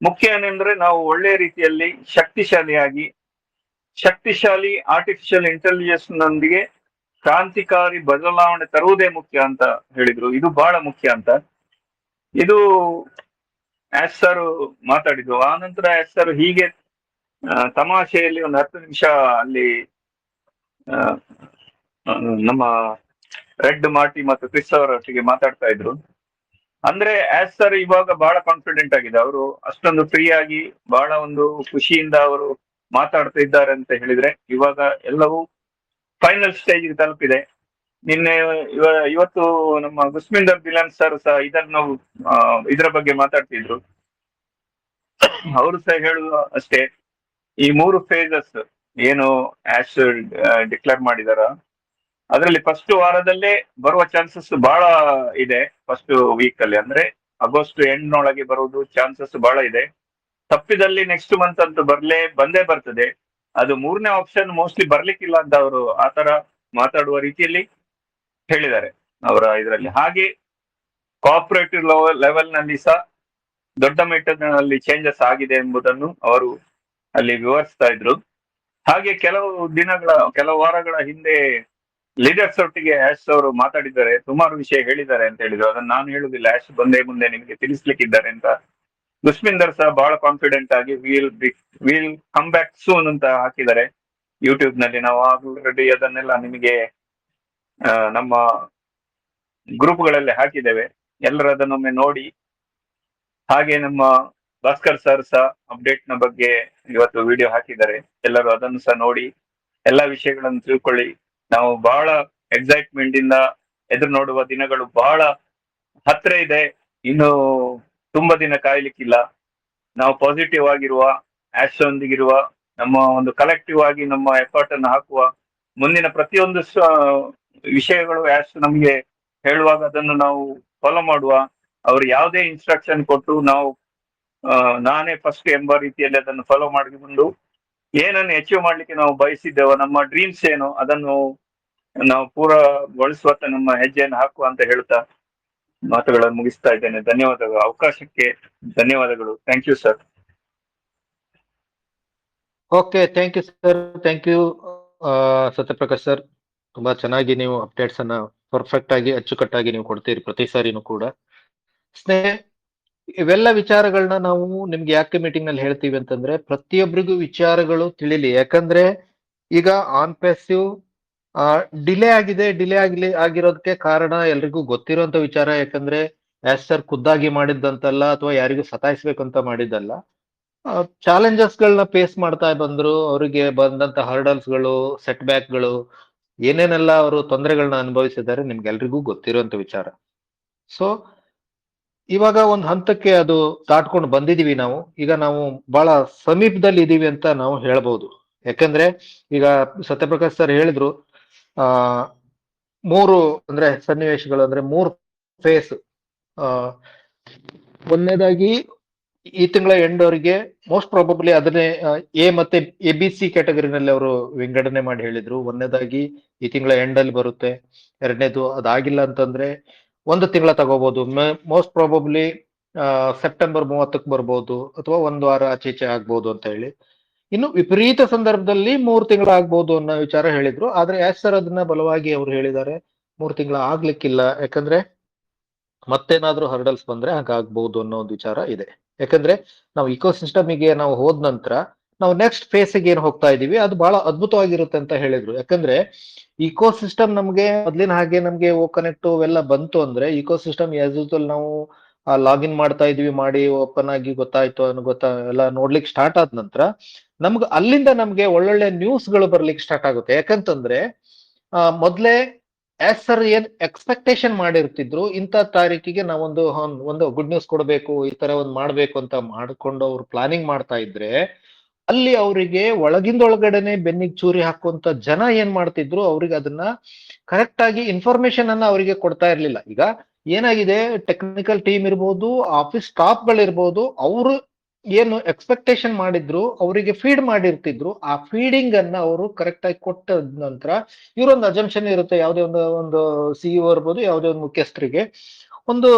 ಮುಖ್ಯ ಏನೆಂದ್ರೆ ನಾವು ಒಳ್ಳೆ ರೀತಿಯಲ್ಲಿ ಶಕ್ತಿಶಾಲಿ ಆರ್ಟಿಫಿಷಿಯಲ್ ಇಂಟೆಲಿಜೆನ್ಸ್ ನೊಂದಿಗೆ ಕ್ರಾಂತಿಕಾರಿ ಬದಲಾವಣೆ ತರುವುದೇ ಮುಖ್ಯ ಅಂತ ಹೇಳಿದ್ರು. ಇದು ಬಹಳ ಮುಖ್ಯ ಅಂತ. ಇದು ಸರ್ ಮಾತಾಡಿದ್ರು. ಆ ನಂತರ ಸರ್ ಹೀಗೆ ತಮಾಷೆಯಲ್ಲಿ ಒಂದು 10 ನಿಮಿಷ ಅಲ್ಲಿ ನಮ್ಮ ರೆಡ್ ಮಾರ್ಟಿ ಮತ್ತು ಕ್ರಿಸ್ ಅವರೊಟ್ಟಿಗೆ ಮಾತಾಡ್ತಾ ಇದ್ರು. ಅಂದ್ರೆ ಆಸ್ ಸರ್ ಇವಾಗ ಬಹಳ ಕಾನ್ಫಿಡೆಂಟ್ ಆಗಿದೆ, ಅವರು ಅಷ್ಟೊಂದು ಫ್ರೀ ಆಗಿ ಬಹಳ ಒಂದು ಖುಷಿಯಿಂದ ಅವರು ಮಾತಾಡ್ತಾ ಇದ್ದಾರೆ ಅಂತ ಹೇಳಿದ್ರೆ ಇವಾಗ ಎಲ್ಲವೂ ಫೈನಲ್ ಸ್ಟೇಜ್ ತಲುಪಿದೆ. ನಿನ್ನೆ ಇವತ್ತು ನಮ್ಮ ಗುಸ್ಮಿಂದರ್ ಬಿಲಾನ್ ಸರ್ ಸಹ ಇದನ್ನು ಇದರ ಬಗ್ಗೆ ಮಾತಾಡ್ತಿದ್ರು. ಅವರು ಸಹ ಹೇಳುವ ಅಷ್ಟೇ, ಈ 3 ಫೇಸಸ್ ಏನು ಆಶ್ ಡಿಕ್ಲೇರ್ ಮಾಡಿದಾರ ಅದರಲ್ಲಿ ಫಸ್ಟ್ ವಾರದಲ್ಲೇ ಬರುವ ಚಾನ್ಸಸ್ ಬಹಳ ಇದೆ. ಫಸ್ಟ್ ವೀಕ್ ಅಲ್ಲಿ ಅಂದ್ರೆ ಆಗಸ್ಟ್ ಎಂಡ್ ನೊಳಗೆ ಬರುವುದು ಚಾನ್ಸಸ್ ಬಹಳ ಇದೆ. ತಪ್ಪಿದಲ್ಲಿ ನೆಕ್ಸ್ಟ್ ಮಂತ್ ಅಂತೂ ಬಂದೇ ಬರ್ತದೆ. ಅದು 3ನೇ ಆಪ್ಷನ್ ಮೋಸ್ಟ್ಲಿ ಬರ್ಲಿಕ್ಕಿಲ್ಲ ಅಂತ ಅವರು ಆತರ ಮಾತಾಡುವ ರೀತಿಯಲ್ಲಿ ಹೇಳಿದ್ದಾರೆ ಅವರ ಇದರಲ್ಲಿ. ಹಾಗೆ ಕೋಆಪರೇಟಿವ್ ಲೆವೆಲ್ ನಲ್ಲಿ ಸಹ ದೊಡ್ಡ ಮಟ್ಟದಲ್ಲಿ ಚೇಂಜಸ್ ಆಗಿದೆ ಎಂಬುದನ್ನು ಅವರು ಅಲ್ಲಿ ವಿವರಿಸ್ತಾ ಇದ್ರು. ಹಾಗೆ ಕೆಲವು ವಾರಗಳ ಹಿಂದೆ ಲೀಡರ್ಸ್ ಒಟ್ಟಿಗೆ ಆಶ್ ಅವರು ಮಾತಾಡಿದ್ದಾರೆ, ಸುಮಾರು ವಿಷಯ ಹೇಳಿದ್ದಾರೆ ಅಂತ ಹೇಳಿದ್ರು. ಅದನ್ನ ನಾನು ಹೇಳುದಿಲ್ಲ, ಆಶ್ ಬಂದೇ ಮುಂದೆ ನಿಮಗೆ ತಿಳಿಸ್ಲಿಕ್ಕಿದ್ದಾರೆ ಅಂತ. ಗುಸ್ಮಿಂದರ್ ಸಹ ಬಹಳ ಕಾನ್ಫಿಡೆಂಟ್ ಆಗಿ ವಿಲ್ ಕಮ್ ಬ್ಯಾಕ್ ಸೂನ್ ಅಂತ ಹಾಕಿದ್ದಾರೆ ಯೂಟ್ಯೂಬ್ ನಲ್ಲಿ. ನಾವು ಆಲ್ರೆಡಿ ಅದನ್ನೆಲ್ಲ ನಿಮಗೆ ನಮ್ಮ ಗ್ರೂಪ್ಗಳಲ್ಲಿ ಹಾಕಿದ್ದೇವೆ, ಎಲ್ಲರೂ ಅದನ್ನೊಮ್ಮೆ ನೋಡಿ. ಹಾಗೆ ನಮ್ಮ ಭಾಸ್ಕರ್ ಸರ್ ಸಹ ಅಪ್ಡೇಟ್ ನ ಬಗ್ಗೆ ಇವತ್ತು ವಿಡಿಯೋ ಹಾಕಿದ್ದಾರೆ, ಎಲ್ಲರೂ ಅದನ್ನು ಸಹ ನೋಡಿ ಎಲ್ಲಾ ವಿಷಯಗಳನ್ನು ತಿಳ್ಕೊಳ್ಳಿ. ನಾವು ಬಹಳ ಎಕ್ಸೈಟ್ಮೆಂಟ್ ಇಂದ ಎದುರು ನೋಡುವ ದಿನಗಳು ಬಹಳ ಹತ್ರ ಇದೆ. ಇನ್ನು ತುಂಬಾ ದಿನ ಕಾಯ್ಲಿಕ್ಕಿಲ್ಲ. ನಾವು ಪಾಸಿಟಿವ್ ಆಗಿರುವ, ಆಶ್ ಒಂದಿಗಿರುವ, ನಮ್ಮ ಒಂದು ಕಲೆಕ್ಟಿವ್ ಆಗಿ ನಮ್ಮ ಎಫರ್ಟ್ ಅನ್ನು ಹಾಕುವ. ಮುಂದಿನ ಪ್ರತಿಯೊಂದು ವಿಷಯಗಳು ಆಶ್ ನಮಗೆ ಹೇಳುವಾಗ ಅದನ್ನು ನಾವು ಫಾಲೋ ಮಾಡುವ. ಅವರು ಯಾವುದೇ ಇನ್ಸ್ಟ್ರಕ್ಷನ್ ಕೊಟ್ಟು ನಾವು ನಾನೇ ಫಸ್ಟ್ ಎಂಬ ರೀತಿಯಲ್ಲಿ ಅದನ್ನು ಫಾಲೋ ಮಾಡಿಕೊಂಡು ಏನನ್ನು ಅಚೀವ್ ಮಾಡ್ಲಿಕ್ಕೆ ನಾವು ಬಯಸಿದ್ದೇವೋ, ನಮ್ಮ ಡ್ರೀಮ್ಸ್ ಏನು ಅದನ್ನು ನಾವು ಪೂರ್ಣಗೊಳಿಸುವತ್ತ ನಮ್ಮ ಹೆಜ್ಜೆಯನ್ನು ಹಾಕುವ ಅಂತ ಹೇಳ್ತಾ ಮಾತುಗಳನ್ನು ಮುಗಿಸ್ತಾ ಇದ್ದೇನೆ. ಧನ್ಯವಾದಗಳು, ಅವಕಾಶಕ್ಕೆ ಧನ್ಯವಾದಗಳು. Thank you sir. Okay, thank you sir, thank you Satyaprakash sir. ತುಂಬಾ ಚೆನ್ನಾಗಿ ನೀವು ಅಪ್ಡೇಟ್ಸ್ ಅನ್ನ ಪರ್ಫೆಕ್ಟ್ ಆಗಿ ಅಚ್ಚುಕಟ್ಟಾಗಿ ನೀವು ಕೊಡ್ತೀರಿ ಪ್ರತಿ ಸಾರಿನೂ ಕೂಡ. ಸ್ನೇಹ, ಇವೆಲ್ಲ ವಿಚಾರಗಳನ್ನ ನಾವು ನಿಮ್ಗೆ ಯಾಕೆ ಮೀಟಿಂಗ್ ನಲ್ಲಿ ಹೇಳ್ತೀವಿ ಅಂತಂದ್ರೆ ಪ್ರತಿಯೊಬ್ಬರಿಗೂ ವಿಚಾರಗಳು ತಿಳಿಲಿ. ಯಾಕಂದ್ರೆ ಈಗ ಆನ್ ಪ್ಯಾಸಿವ್ ಡಿಲೇ ಆಗಿರೋದಕ್ಕೆ ಕಾರಣ ಎಲ್ರಿಗೂ ಗೊತ್ತಿರುವಂತ ವಿಚಾರ. ಯಾಕಂದ್ರೆ ಆಸ್ ಸರ್ ಖುದ್ದಾಗಿ ಮಾಡಿದ್ದಂತಲ್ಲ ಅಥವಾ ಯಾರಿಗೂ ಸತಾಯಿಸ್ಬೇಕಂತ ಮಾಡಿದ್ದಲ್ಲ. ಚಾಲೆಂಜಸ್ ಗಳನ್ನ ಫೇಸ್ ಮಾಡ್ತಾ ಬಂದ್ರು, ಅವರಿಗೆ ಬಂದಂತ ಹರ್ಡಲ್ಸ್ ಗಳು, ಸೆಟ್ ಬ್ಯಾಕ್ ಗಳು, ಏನೇನೆಲ್ಲ ಅವರು ತೊಂದರೆಗಳನ್ನ ಅನುಭವಿಸಿದ್ದಾರೆ ನಿಮ್ಗೆಲ್ರಿಗೂ ಗೊತ್ತಿರುವಂತ ವಿಚಾರ. ಸೊ ಇವಾಗ ಒಂದು ಹಂತಕ್ಕೆ ಅದು ದಾಟ್ಕೊಂಡು ಬಂದಿದೀವಿ ನಾವು. ಈಗ ನಾವು ಬಹಳ ಸಮೀಪದಲ್ಲಿ ಇದೀವಿ ಅಂತ ನಾವು ಹೇಳ್ಬೋದು. ಯಾಕಂದ್ರೆ ಈಗ ಸತ್ಯಪ್ರಕಾಶ್ ಸರ್ ಹೇಳಿದ್ರು, ಆ 3 ಅಂದ್ರೆ ಸನ್ನಿವೇಶಗಳು, ಅಂದ್ರೆ 3 ಫೇಸ್. ಒಂದನೇದಾಗಿ ಈ ತಿಂಗಳ ಎಂಡ್ ಅವರಿಗೆ ಮೋಸ್ಟ್ ಪ್ರಾಬಬ್ಲಿ ಅದನ್ನೇ ಎ ಮತ್ತೆ ABC ಕ್ಯಾಟಗರಿನಲ್ಲಿ ಅವರು ವಿಂಗಡಣೆ ಮಾಡಿ ಹೇಳಿದ್ರು. ಒಂದನೇದಾಗಿ ಈ ತಿಂಗಳ ಎಂಡ್ ಅಲ್ಲಿ ಬರುತ್ತೆ. ಎರಡನೇದು ಅದಾಗಿಲ್ಲ ಅಂತಂದ್ರೆ 1 ತಿಂಗಳ ತಗೋಬಹುದು, ಮೋಸ್ಟ್ ಪ್ರಾಬಬ್ಲಿ ಸೆಪ್ಟೆಂಬರ್ 30ಕ್ಕೆ ಬರ್ಬೋದು, ಅಥವಾ 1 ವಾರ ಆಚೆ ಈಚೆ ಆಗ್ಬೋದು ಅಂತ ಹೇಳಿ. ಇನ್ನು ವಿಪರೀತ ಸಂದರ್ಭದಲ್ಲಿ 3 ತಿಂಗಳ ಆಗ್ಬೋದು ಅನ್ನೋ ವಿಚಾರ ಹೇಳಿದ್ರು. ಆದ್ರೆ ಆಸ್ ಸರ್ ಅದನ್ನ ಬಲವಾಗಿ ಅವ್ರು ಹೇಳಿದ್ದಾರೆ, 3 ತಿಂಗಳ ಆಗ್ಲಿಕ್ಕಿಲ್ಲ, ಯಾಕಂದ್ರೆ ಮತ್ತೇನಾದ್ರೂ ಹರ್ಡಲ್ಸ್ ಬಂದ್ರೆ ಹಾಗಾಗ್ಬಹುದು ಅನ್ನೋ ಒಂದು ವಿಚಾರ ಇದೆ. ಯಾಕಂದ್ರೆ ನಾವು ಇಕೋಸಿಸ್ಟಮಿಗೆ ನಾವು ಹೋದ ನಂತರ ನಾವು ನೆಕ್ಸ್ಟ್ ಫೇಸ್ಗೆ ಏನ್ ಹೋಗ್ತಾ ಇದೀವಿ ಅದು ಬಹಳ ಅದ್ಭುತವಾಗಿರುತ್ತೆ ಅಂತ ಹೇಳಿದ್ರು. ಯಾಕಂದ್ರೆ ಇಕೋಸಿಸ್ಟಮ್ ನಮ್ಗೆ ಮೊದ್ಲಿನ ಹಾಗೆ ನಮ್ಗೆ ಓ ಕನೆಕ್ಟ್ ಅವೆಲ್ಲ ಬಂತು ಅಂದ್ರೆ ಇಕೋಸಿಸ್ಟಮ್ ಆಸ್ ಯೂಶುವಲ್ ನಾವು ಲಾಗಿನ್ ಮಾಡ್ತಾ ಇದೀವಿ, ಮಾಡಿ ಓಪನ್ ಆಗಿ ಗೊತ್ತಾಯ್ತು ಎಲ್ಲ ನೋಡ್ಲಿಕ್ಕೆ ಸ್ಟಾರ್ಟ್ ಆದ ನಂತರ ಅಲ್ಲಿಂದ ನಮ್ಗೆ ಒಳ್ಳೊಳ್ಳೆ ನ್ಯೂಸ್ ಗಳು ಬರ್ಲಿಕ್ಕೆ ಸ್ಟಾರ್ಟ್ ಆಗುತ್ತೆ. ಯಾಕಂತಂದ್ರೆ ಮೊದ್ಲೇ ಆಸ್ ಸರ್ ಏನ್ ಎಕ್ಸ್ಪೆಕ್ಟೇಷನ್ ಮಾಡಿರ್ತಿದ್ರು, ಇಂಥ ತಾರೀಕಿಗೆ ನಾವೊಂದು ಗುಡ್ ನ್ಯೂಸ್ ಕೊಡಬೇಕು, ಈ ತರ ಒಂದು ಮಾಡ್ಬೇಕು ಅಂತ ಮಾಡ್ಕೊಂಡು ಅವ್ರು ಪ್ಲಾನಿಂಗ್ ಮಾಡ್ತಾ ಇದ್ರೆ, ಅಲ್ಲಿ ಅವರಿಗೆ ಒಳಗಿಂದೊಳಗಡೆನೆ ಬೆನ್ನಿಗೆ ಚೂರಿ ಹಾಕುವಂತ ಜನ ಏನ್ ಮಾಡ್ತಿದ್ರು, ಅವ್ರಿಗೆ ಅದನ್ನ ಕರೆಕ್ಟ್ ಆಗಿ ಇನ್ಫಾರ್ಮೇಶನ್ ಅನ್ನ ಅವರಿಗೆ ಕೊಡ್ತಾ ಇರ್ಲಿಲ್ಲ. ಈಗ ಏನಾಗಿದೆ, ಟೆಕ್ನಿಕಲ್ ಟೀಮ್ ಇರ್ಬೋದು, ಆಫೀಸ್ ಸ್ಟಾಫ್ ಗಳಿರ್ಬೋದು, ಅವರು ಏನು ಎಕ್ಸ್ಪೆಕ್ಟೇಷನ್ ಮಾಡಿದ್ರು ಅವರಿಗೆ ಫೀಡ್ ಮಾಡಿರ್ತಿದ್ರು. ಆ ಫೀಡಿಂಗ್ ಅನ್ನ ಅವರು ಕರೆಕ್ಟ್ ಆಗಿ ಕೊಟ್ಟ ನಂತರ ಇವರೊಂದು ಅಜಂಪ್ಷನ್ ಇರುತ್ತೆ, ಯಾವುದೇ ಒಂದು CEO ಇರ್ಬೋದು, ಯಾವುದೇ ಒಂದು ಮುಖ್ಯಸ್ಥರಿಗೆ ಒಂದು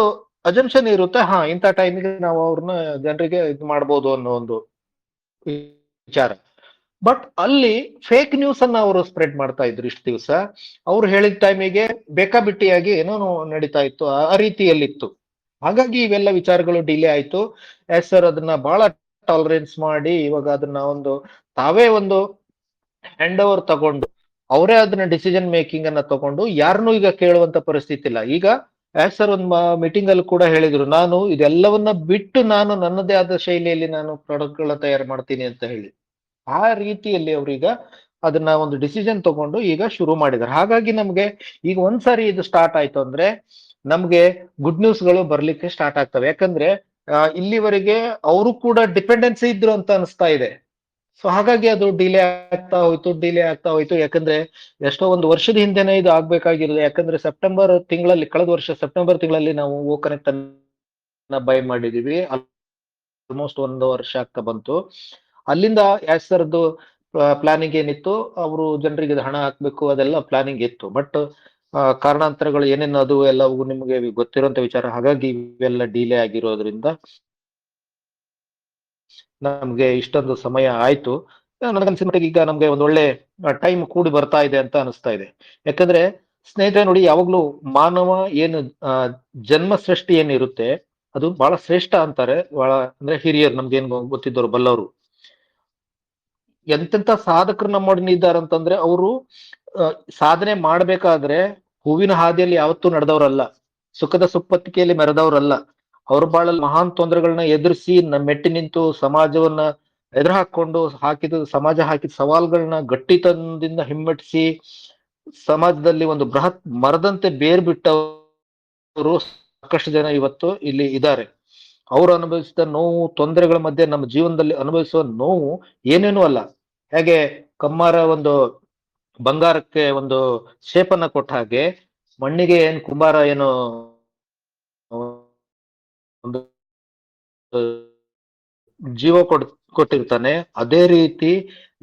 ಅಜಂಪ್ಷನ್ ಇರುತ್ತೆ, ಇಂಥ ಟೈಮಿಗೆ ನಾವು ಅವ್ರನ್ನ ಜನರಿಗೆ ಇದು ಮಾಡ್ಬೋದು ಅನ್ನೋ ಒಂದು ವಿಚಾರ. ಬಟ್ ಅಲ್ಲಿ ಫೇಕ್ ನ್ಯೂಸ್ ಅನ್ನ ಅವರು ಸ್ಪ್ರೆಡ್ ಮಾಡ್ತಾ ಇದ್ರು ಇಷ್ಟು ದಿವಸ. ಅವ್ರು ಹೇಳಿದ ಟೈಮಿಗೆ ಬೇಕಾಬಿಟ್ಟಿಯಾಗಿ ಏನೋ ನಡೀತಾ ಇತ್ತು, ಆ ರೀತಿಯಲ್ಲಿತ್ತು. ಹಾಗಾಗಿ ಇವೆಲ್ಲ ವಿಚಾರಗಳು ಡಿಲೇ ಆಯ್ತು. ಎಸ್ ಸರ್ ಅದನ್ನ ಬಹಳ ಟಾಲರೆನ್ಸ್ ಮಾಡಿ ಇವಾಗ ಅದನ್ನ ತಾವೇ ಒಂದು ಹ್ಯಾಂಡ್ ಓವರ್ ತಗೊಂಡು ಅವರೇ ಅದನ್ನ ಡಿಸಿಷನ್ ಮೇಕಿಂಗ್ ಅನ್ನ ತಗೊಂಡು ಯಾರನ್ನೂ ಈಗ ಕೇಳುವಂತ ಪರಿಸ್ಥಿತಿ ಇಲ್ಲ. ಈಗ ಆಸ್ ಸರ್ ಒಂದು ಮೀಟಿಂಗ್ ಅಲ್ಲಿ ಕೂಡ ಹೇಳಿದ್ರು, ನಾನು ಇದೆಲ್ಲವನ್ನ ಬಿಟ್ಟು ನಾನು ನನ್ನದೇ ಆದ ಶೈಲಿಯಲ್ಲಿ ನಾನು ಪ್ರಾಡಕ್ಟ್ ಗಳನ್ನ ತಯಾರು ಮಾಡ್ತೀನಿ ಅಂತ ಹೇಳಿ. ಆ ರೀತಿಯಲ್ಲಿ ಅವ್ರೀಗ ಅದನ್ನ ಒಂದು ಡಿಸಿಷನ್ ತಗೊಂಡು ಈಗ ಶುರು ಮಾಡಿದ್ದಾರೆ. ಹಾಗಾಗಿ ನಮ್ಗೆ ಈಗ ಒಂದ್ಸಾರಿ ಇದು ಸ್ಟಾರ್ಟ್ ಆಯ್ತು ಅಂದ್ರೆ ನಮ್ಗೆ ಗುಡ್ ನ್ಯೂಸ್ ಗಳು ಬರ್ಲಿಕ್ಕೆ ಸ್ಟಾರ್ಟ್ ಆಗ್ತವೆ. ಯಾಕಂದ್ರೆ ಇಲ್ಲಿವರೆಗೆ ಅವರು ಕೂಡ ಡಿಪೆಂಡೆನ್ಸಿ ಇದ್ರು ಅಂತ ಅನಿಸ್ತಾ ಇದೆ. ಸೊ ಹಾಗಾಗಿ ಅದು ಡಿಲೇ ಆಗ್ತಾ ಹೋಯ್ತು. ಯಾಕಂದ್ರೆ ಎಷ್ಟೋ ಒಂದು ವರ್ಷದ ಹಿಂದೆನೆ ಇದು ಆಗ್ಬೇಕಾಗಿರೋದು. ಯಾಕಂದ್ರೆ ಸೆಪ್ಟೆಂಬರ್ ತಿಂಗಳಲ್ಲಿ, ಕಳೆದ ವರ್ಷ ಸೆಪ್ಟೆಂಬರ್ ತಿಂಗಳಲ್ಲಿ ನಾವು ಓ ಕನೆಕ್ಟ್ ಅನ್ನ ಬೈ ಮಾಡಿದೀವಿ. ಆಲ್ಮೋಸ್ಟ್ ಒಂದು ವರ್ಷ ಆಗ್ತಾ ಬಂತು. ಅಲ್ಲಿಂದ ಆಸ್ ಸರ್ದು ಪ್ಲಾನಿಂಗ್ ಏನಿತ್ತು, ಅವರು ಜನರಿಗೆ ಹಣ ಹಾಕ್ಬೇಕು ಅದೆಲ್ಲ ಪ್ಲಾನಿಂಗ್ ಇತ್ತು. ಬಟ್ ಕಾರಣಾಂತರಗಳು ಏನೇನು ಅದು ಎಲ್ಲವೂ ನಿಮಗೆ ಗೊತ್ತಿರುವಂತ ವಿಚಾರ. ಹಾಗಾಗಿ ಇವೆಲ್ಲ ಡಿಲೇ ಆಗಿರೋದ್ರಿಂದ ನಮ್ಗೆ ಇಷ್ಟೊಂದು ಸಮಯ ಆಯ್ತು. ನನಗನ್ಸಿದ ಮಟ್ಟಿಗೆ ಈಗ ನಮ್ಗೆ ಒಂದ್ ಒಳ್ಳೆ ಟೈಮ್ ಕೂಡಿ ಬರ್ತಾ ಇದೆ ಅಂತ ಅನಿಸ್ತಾ ಇದೆ. ಯಾಕಂದ್ರೆ ಸ್ನೇಹಿತರೆ ನೋಡಿ, ಯಾವಾಗ್ಲೂ ಮಾನವ ಏನು ಆ ಜನ್ಮ ಸೃಷ್ಟಿ ಏನಿರುತ್ತೆ ಅದು ಬಹಳ ಶ್ರೇಷ್ಠ ಅಂತಾರೆ. ಬಹಳ ಅಂದ್ರೆ ಹಿರಿಯರು, ನಮ್ಗೇನ್ ಗೊತ್ತಿದ್ದವರು ಬಲ್ಲವರು, ಎಂತೆಂತ ಸಾಧಕರು ನಮ್ಮೊಡನೆ ಇದ್ದಾರಂತಂದ್ರೆ ಅವರು ಸಾಧನೆ ಮಾಡ್ಬೇಕಾದ್ರೆ ಹೂವಿನ ಹಾದಿಯಲ್ಲಿ ಯಾವತ್ತೂ ನಡೆದವರಲ್ಲ, ಸುಖದ ಸುಪ್ಪತ್ತಿಗೆಯಲ್ಲಿ ಮೆರೆದವರಲ್ಲ. ಅವ್ರ ಬಾಳಲ್ಲಿ ಮಹಾನ್ ತೊಂದರೆಗಳನ್ನ ಎದುರಿಸಿ ಮೆಟ್ಟಿ ನಿಂತು ಸಮಾಜವನ್ನ ಎದುರು ಹಾಕೊಂಡು ಸಮಾಜ ಹಾಕಿದ ಸವಾಲ್ಗಳನ್ನ ಗಟ್ಟಿತನದಿಂದ ಹಿಮ್ಮೆಟ್ಟಿಸಿ ಸಮಾಜದಲ್ಲಿ ಒಂದು ಬೃಹತ್ ಮರದಂತೆ ಬೇರ್ ಬಿಟ್ಟವರು ಸಾಕಷ್ಟು ಜನ ಇವತ್ತು ಇಲ್ಲಿ ಇದ್ದಾರೆ. ಅವರು ಅನುಭವಿಸಿದ ನೋವು ತೊಂದರೆಗಳ ಮಧ್ಯೆ ನಮ್ಮ ಜೀವನದಲ್ಲಿ ಅನುಭವಿಸುವ ನೋವು ಏನೇನೂ ಅಲ್ಲ. ಹೇಗೆ ಕಮ್ಮಾರ ಒಂದು ಬಂಗಾರಕ್ಕೆ ಒಂದು ಶೇಪನ್ನ ಕೊಟ್ಟ ಹಾಗೆ ಮಣ್ಣಿಗೆ ಏನ್ ಕುಂಬಾರ ಏನು ಒಂದು ಜೀವ ಕೊಟ್ಟಿರ್ತಾನೆ, ಅದೇ ರೀತಿ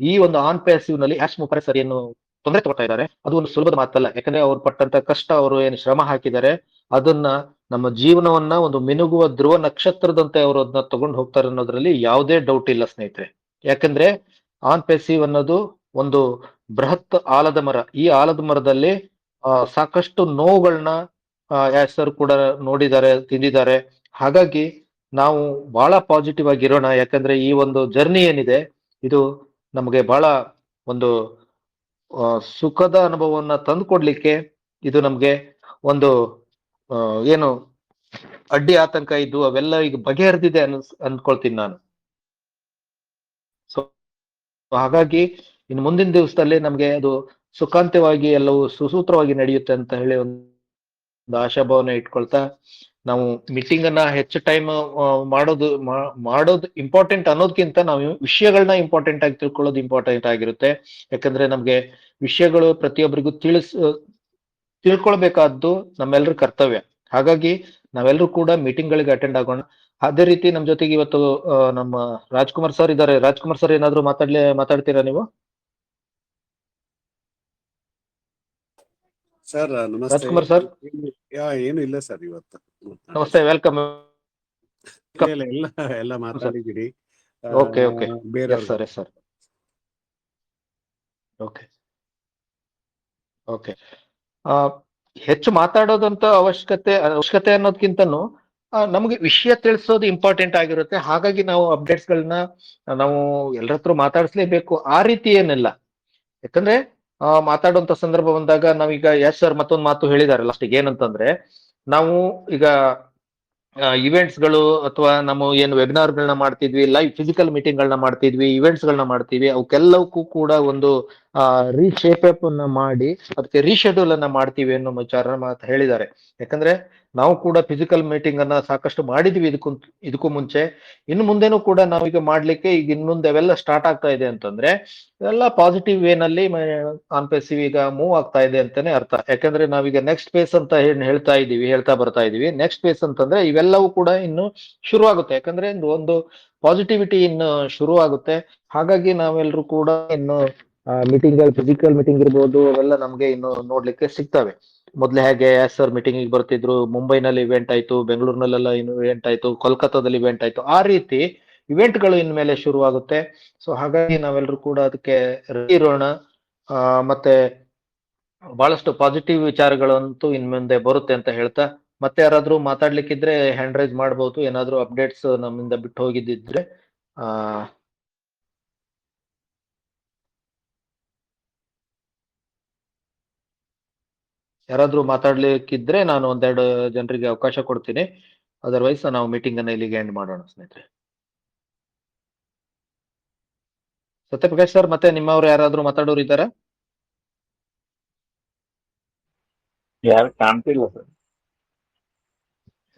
ಈ ಒಂದು ಆನ್ ಪ್ಯಾಸಿವ್ ನಲ್ಲಿ ಆಶ್ ಮುಖರೆ ಸರ್ ಏನು ತೊಂದರೆ ತಗೋತಾ ಇದ್ದಾರೆ, ಅದು ಒಂದು ಸುಲಭದ ಮಾತಲ್ಲ. ಯಾಕಂದ್ರೆ ಅವ್ರು ಪಟ್ಟಂತ ಕಷ್ಟ, ಅವರು ಏನು ಶ್ರಮ ಹಾಕಿದ್ದಾರೆ, ಅದನ್ನ ನಮ್ಮ ಜೀವನವನ್ನ ಒಂದು ಮಿನುಗುವ ಧ್ರುವ ನಕ್ಷತ್ರದಂತೆ ಅವರು ಅದನ್ನ ತಗೊಂಡು ಹೋಗ್ತಾರೆ ಅನ್ನೋದ್ರಲ್ಲಿ ಯಾವುದೇ ಡೌಟ್ ಇಲ್ಲ ಸ್ನೇಹಿತರೆ. ಯಾಕಂದ್ರೆ ಆನ್ ಪ್ಯಾಸಿವ್ ಅನ್ನೋದು ಒಂದು ಬೃಹತ್ ಆಲದ ಮರ. ಈ ಆಲದ ಮರದಲ್ಲಿ ಸಾಕಷ್ಟು ನೋವುಗಳನ್ನ ಸರ್ ಕೂಡ ನೋಡಿದ್ದಾರೆ, ತಿಂದಿದ್ದಾರೆ. ಹಾಗಾಗಿ ನಾವು ಬಹಳ ಪಾಸಿಟಿವ್ ಆಗಿರೋಣ. ಯಾಕಂದ್ರೆ ಈ ಒಂದು ಜರ್ನಿ ಏನಿದೆ ಇದು ನಮಗೆ ಬಹಳ ಒಂದು ಸುಖದ ಅನುಭವವನ್ನ ತಂದುಕೊಡ್ಲಿಕ್ಕೆ ಇದು ನಮ್ಗೆ ಒಂದು ಏನು ಅಡ್ಡಿ ಆತಂಕ ಇದ್ದು ಅವೆಲ್ಲ ಈಗ ಬಗೆಹರಿದಿದೆ ಅನ್ಕೊಳ್ತೀನಿ ನಾನು. ಸೊ ಹಾಗಾಗಿ ಇನ್ನು ಮುಂದಿನ ದಿವಸದಲ್ಲಿ ನಮ್ಗೆ ಅದು ಸುಖಾಂತ್ಯವಾಗಿ ಎಲ್ಲವೂ ಸುಸೂತ್ರವಾಗಿ ನಡೆಯುತ್ತೆ ಅಂತ ಹೇಳಿ ಒಂದು ಆಶಾಭಾವನೆ ಇಟ್ಕೊಳ್ತಾ, ನಾವು ಮೀಟಿಂಗ್ ಅನ್ನ ಹೆಚ್ಚು ಟೈಮ್ ಮಾಡೋದು ಇಂಪಾರ್ಟೆಂಟ್ ಅನ್ನೋದಕ್ಕಿಂತ ನಾವು ವಿಷಯಗಳನ್ನ ಇಂಪಾರ್ಟೆಂಟ್ ಆಗಿ ತಿಳ್ಕೊಳ್ಳೋದು ಇಂಪಾರ್ಟೆಂಟ್ ಆಗಿರುತ್ತೆ. ಯಾಕಂದ್ರೆ ನಮ್ಗೆ ವಿಷಯಗಳು ಪ್ರತಿಯೊಬ್ಬರಿಗೂ ತಿಳ್ಕೊಳ್ಬೇಕಾದ್ದು ನಮ್ಮೆಲ್ಲರ ಕರ್ತವ್ಯ. ಹಾಗಾಗಿ ನಾವೆಲ್ಲರೂ ಕೂಡ ಮೀಟಿಂಗ್ ಗಳಿಗೆ ಅಟೆಂಡ್ ಆಗೋಣ. ಅದೇ ರೀತಿ ನಮ್ ಜೊತೆಗೆ ಇವತ್ತು ನಮ್ಮ ರಾಜ್ಕುಮಾರ್ ಸರ್ ಇದ್ದಾರೆ. ರಾಜ್ಕುಮಾರ್ ಸರ್ ಏನಾದ್ರು ಮಾತಾಡ್ತೀರಾ ನೀವು? ಸರ್ ನಮಸ್ತೆ. ರಾಜ್ಕುಮಾರ್ ಸರ್ ಏನು ಇಲ್ಲ ಸರ್ ಇವತ್ತು. ನಮಸ್ತೆ, ವೆಲ್ಕಮ್. ಎಲ್ಲ ಮಾತಾಡಿದ್ದೀರಿ. Okay okay sir okay okay. ಹೆಚ್ಚು ಮಾತಾಡೋದಂತ ಅವಶ್ಯಕತೆ ಅನ್ನೋದಕ್ಕಿಂತನೂ ನಮ್ಗೆ ವಿಷಯ ತಿಳಿಸೋದು ಇಂಪಾರ್ಟೆಂಟ್ ಆಗಿರುತ್ತೆ. ಹಾಗಾಗಿ ನಾವು ಅಪ್ಡೇಟ್ಸ್ ಗಳನ್ನ ನಾವು ಎಲ್ಲರ ಹತ್ರ ಮಾತಾಡಿಸ್ಲೇಬೇಕು, ಆ ರೀತಿ ಏನಿಲ್ಲ. ಯಾಕಂದ್ರೆ ಮಾತಾಡುವಂತ ಸಂದರ್ಭ ಬಂದಾಗ ನಾವೀಗ ಯಶ್ ಸರ್ ಮತ್ತೊಂದು ಮಾತು ಹೇಳಿದಾರೆ ಲಾಸ್ಟಿಗೆ, ಏನಂತಂದ್ರೆ ನಾವು ಈಗ ಇವೆಂಟ್ಸ್ ಗಳು ಅಥವಾ ನಾವು ಏನು ವೆಬಿನಾರ್ ಗಳನ್ನ ಮಾಡ್ತಿದ್ವಿ, ಲೈವ್ ಫಿಸಿಕಲ್ ಮೀಟಿಂಗ್ ಗಳನ್ನ ಮಾಡ್ತಿದ್ವಿ, ಇವೆಂಟ್ಸ್ ಗಳನ್ನ ಮಾಡ್ತೀವಿ, ಅವಕ್ಕೆಲ್ಲವಕ್ಕೂ ಕೂಡ ಒಂದು ರೀಶೇಪ್ ಅನ್ನ ಮಾಡಿ ಅದಕ್ಕೆ ರೀಶೆಡ್ಯೂಲ್ ಅನ್ನ ಮಾಡ್ತೀವಿ ಅನ್ನೋ ವಿಚಾರ ಮಾತು ಹೇಳಿದ್ದಾರೆ. ಯಾಕಂದ್ರೆ ನಾವು ಕೂಡ ಫಿಸಿಕಲ್ ಮೀಟಿಂಗ್ ಅನ್ನ ಸಾಕಷ್ಟು ಮಾಡಿದ್ವಿ ಇದಕ್ಕೂ ಮುಂಚೆ. ಇನ್ನು ಮುಂದೆನೂ ಕೂಡ ನಾವೀಗ ಮಾಡ್ಲಿಕ್ಕೆ ಈಗ ಇನ್ನೊಂದು ಅವೆಲ್ಲ ಸ್ಟಾರ್ಟ್ ಆಗ್ತಾ ಇದೆ ಅಂತಂದ್ರೆ ಎಲ್ಲ ಪಾಸಿಟಿವ್ ವೇನಲ್ಲಿ ಆನ್ ಪ್ಯಾಸಿವ್ ಈಗ ಮೂವ್ ಆಗ್ತಾ ಇದೆ ಅಂತಾನೆ ಅರ್ಥ. ಯಾಕಂದ್ರೆ ನಾವೀಗ ನೆಕ್ಸ್ಟ್ ಫೇಸ್ ಅಂತ ಹೇಳ್ತಾ ಬರ್ತಾ ಇದೀವಿ. ನೆಕ್ಸ್ಟ್ ಫೇಸ್ ಅಂತಂದ್ರೆ ಇವೆಲ್ಲವೂ ಕೂಡ ಇನ್ನು ಶುರು ಆಗುತ್ತೆ. ಯಾಕಂದ್ರೆ ಒಂದು ಪಾಸಿಟಿವಿಟಿ ಇನ್ನು ಶುರು ಆಗುತ್ತೆ. ಹಾಗಾಗಿ ನಾವೆಲ್ಲರೂ ಕೂಡ ಇನ್ನು ಫಿಸಿಕಲ್ ಮೀಟಿಂಗ್ ಇರ್ಬೋದು, ಅವೆಲ್ಲ ನಮ್ಗೆ ಇನ್ನು ನೋಡ್ಲಿಕ್ಕೆ ಸಿಗ್ತವೆ. ಮೊದ್ಲು ಹೇಗೆ ಸರ್ ಮೀಟಿಂಗ್ ಬರ್ತಿದ್ರು, ಮುಂಬೈನಲ್ಲಿ ಇವೆಂಟ್ ಆಯ್ತು, ಬೆಂಗಳೂರಿನಲ್ಲೆಲ್ಲ ಇವೆಂಟ್ ಆಯ್ತು, ಕೋಲ್ಕತ್ತಾದಲ್ಲಿ ಇವೆಂಟ್ ಆಯ್ತು, ಆ ರೀತಿ ಇವೆಂಟ್ ಗಳು ಇನ್ಮೇಲೆ ಶುರು ಆಗುತ್ತೆ. ಸೊ ಹಾಗಾಗಿ ನಾವೆಲ್ಲರೂ ಕೂಡ ಅದಕ್ಕೆ ರೆಡಿ ಇರೋಣ. ಮತ್ತೆ ಬಹಳಷ್ಟು ಪಾಸಿಟಿವ್ ವಿಚಾರಗಳಂತೂ ಇನ್ ಮುಂದೆ ಬರುತ್ತೆ ಅಂತ ಹೇಳ್ತಾ, ಮತ್ತೆ ಯಾರಾದ್ರೂ ಮಾತಾಡ್ಲಿಕ್ಕಿದ್ರೆ ಹ್ಯಾಂಡ್ ರೈಸ್ ಮಾಡ್ಬೋದು. ಏನಾದ್ರೂ ಅಪ್ಡೇಟ್ಸ್ ನಮ್ಮಿಂದ ಬಿಟ್ಟು ಹೋಗಿದ್ದಿದ್ರೆ ಆ ಯಾರಾದ್ರೂ ಮಾತಾಡ್ಲಿಕ್ಕಿದ್ರೆ ನಾನು ಒಂದೆರಡು ಜನರಿಗೆ ಅವಕಾಶ ಕೊಡ್ತೀನಿ. ಅದರ್ವೈಸ್ ನಾವು ಮೀಟಿಂಗ್ ಅನ್ನ ಇಲ್ಲಿಗೆ ಎಂಡ್ ಮಾಡೋಣ ಸ್ನೇಹಿತರೆ. ಸತ್ಯಪ್ರಕಾಶ್ ಸರ್ ಮತ್ತೆ ನಿಮ್ಮವ್ರು ಯಾರಾದ್ರೂ ಮಾತಾಡೋರು ಇದ್ದಾರಾ? ಯಾರು ಕಾಣ್ತಿಲ್ಲ ಸರ್.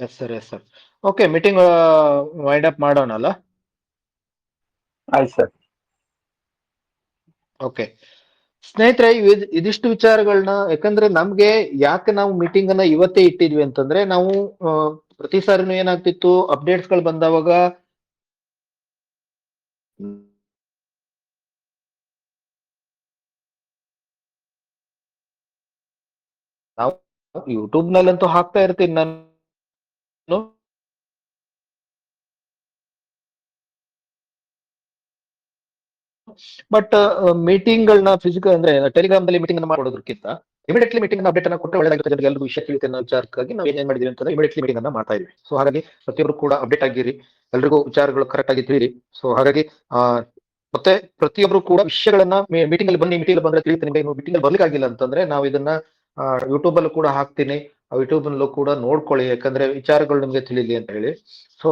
Yes sir, yes sir. Okay, meeting wind up ಮಾಡೋಣ ಅಲ್ಲ? ಆಯ್ತು ಸರ್. ಓಕೆ ಸ್ನೇಹಿತರೆ, ಇದಿಷ್ಟು ವಿಚಾರಗಳನ್ನ, ಯಾಕಂದ್ರೆ ನಮ್ಗೆ ಯಾಕೆ ನಾವು ಮೀಟಿಂಗ್ ಅನ್ನ ಇವತ್ತೇ ಇಟ್ಟಿದ್ವಿ ಅಂತಂದ್ರೆ, ನಾವು ಪ್ರತಿ ಸಾರಿನೂ ಏನಾಗ್ತಿತ್ತು, ಅಪ್ಡೇಟ್ಸ್ ಗಳು ಬಂದವಾಗ ನಾವು ಯೂಟ್ಯೂಬ್ ನಲ್ಲಂತೂ ಹಾಕ್ತಾ ಇರ್ತೀನಿ ನಾನು. ಬಟ್ ಮೀಟಿಂಗ್ ಗಳನ್ನ ಫಿಸಿಕಲ್ ಅಂದ್ರೆ ಟೆಲಿಗ್ರಾಮ್ ದಲ್ಲಿ ಮೀಟಿಂಗ್ ಅನ್ನ ಮಾಡೋದಕ್ಕಿಂತ ಇಮಿಡಿಯೇಟ್ಲಿ ಮೀಟಿಂಗ್ ಅಪ್ಡೇಟ್ ಅನ್ನ ಕೊಟ್ಟರೆ ಒಳ್ಳೆದಾಗುತ್ತೆ, ಜನರಿಗೆ ಎಲ್ಲರಿಗೂ ವಿಷಯ ತಿಳಿಯುತ್ತೆ ಅನ್ನೋ ವಿಚಾರಕ್ಕಾಗಿ ನಾವು ಏನ್ ಮಾಡಿದೀವಿ ಅಂತಂದ್ರೆ ಇಮಿಡಿಯೇಟ್ಲಿ ಮೀಟಿಂಗ್ ಅನ್ನ ಮಾಡ್ತಾ ಇದೀವಿ. ಸೊ ಹಾಗಾಗಿ ಪ್ರತಿಯೊಬ್ಬರು ಕೂಡ ಅಪ್ಡೇಟ್ ಆಗಿರಿ, ಎಲ್ರಿಗೂ ವಿಚಾರಗಳು ಕರೆಕ್ಟ್ ಆಗಿ ತಿಳಿರಿ. ಸೊ ಹಾಗಾಗಿ ಮತ್ತೆ ಪ್ರತಿಯೊಬ್ರು ಕೂಡ ವಿಷಯಗಳನ್ನ ಮೀಟಿಂಗ್ ಅಲ್ಲಿ ಬನ್ನಿ, ಮೀಟಿಂಗ್ ಬಂದ್ರೆ ತಿಳಿತೀನಿ. ನಿಮಗೆ ಮೀಟಿಂಗ್ ಅಲ್ಲಿ ಬರ್ಲಿಕ್ಕೆ ಆಗಿಲ್ಲ ಅಂತಂದ್ರೆ ನಾವು ಇದನ್ನ ಯೂಟ್ಯೂಬ್ ಅಲ್ಲೂ ಕೂಡ ಹಾಕ್ತೀನಿ, ಯೂಟ್ಯೂಬ್ ಅಲ್ಲೂ ಕೂಡ ನೋಡ್ಕೊಳ್ಳಿ, ಯಾಕಂದ್ರೆ ವಿಚಾರಗಳು ನಿಮ್ಗೆ ತಿಳಿಲಿ ಅಂತ ಹೇಳಿ. ಸೊ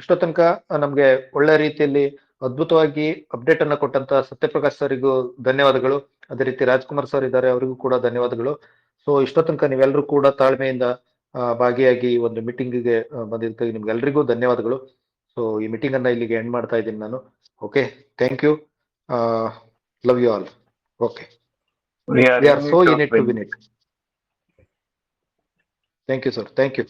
ಇಷ್ಟೋ ತನಕ ನಮ್ಗೆ ಒಳ್ಳೆ ರೀತಿಯಲ್ಲಿ ಅದ್ಭುತವಾಗಿ ಅಪ್ಡೇಟ್ ಅನ್ನ ಕೊಟ್ಟಂತ ಸತ್ಯಪ್ರಕಾಶ್ ಸರಿಗೂ ಧನ್ಯವಾದಗಳು. ಅದೇ ರೀತಿ ರಾಜ್ಕುಮಾರ್ ಸರ್ ಇದ್ದಾರೆ, ಅವರಿಗೂ ಕೂಡ ಧನ್ಯವಾದಗಳು. ಸೊ ಇಷ್ಟೋ ತನಕ ನೀವೆಲ್ಲರೂ ಕೂಡ ತಾಳ್ಮೆಯಿಂದ ಭಾಗಿಯಾಗಿ ಒಂದು ಮೀಟಿಂಗಿಗೆ ಬಂದಿದ್ದಕ್ಕಾಗಿ ನಿಮ್ಗೆಲ್ರಿಗೂ ಧನ್ಯವಾದಗಳು. ಸೊ ಈ ಮೀಟಿಂಗ್ ಅನ್ನ ಇಲ್ಲಿಗೆ ಎಂಡ್ ಮಾಡ್ತಾ ಇದ್ದೀನಿ ನಾನು. Okay, thank you, love you all. Okay, we are so in it to win it. Thank you sir, thank you.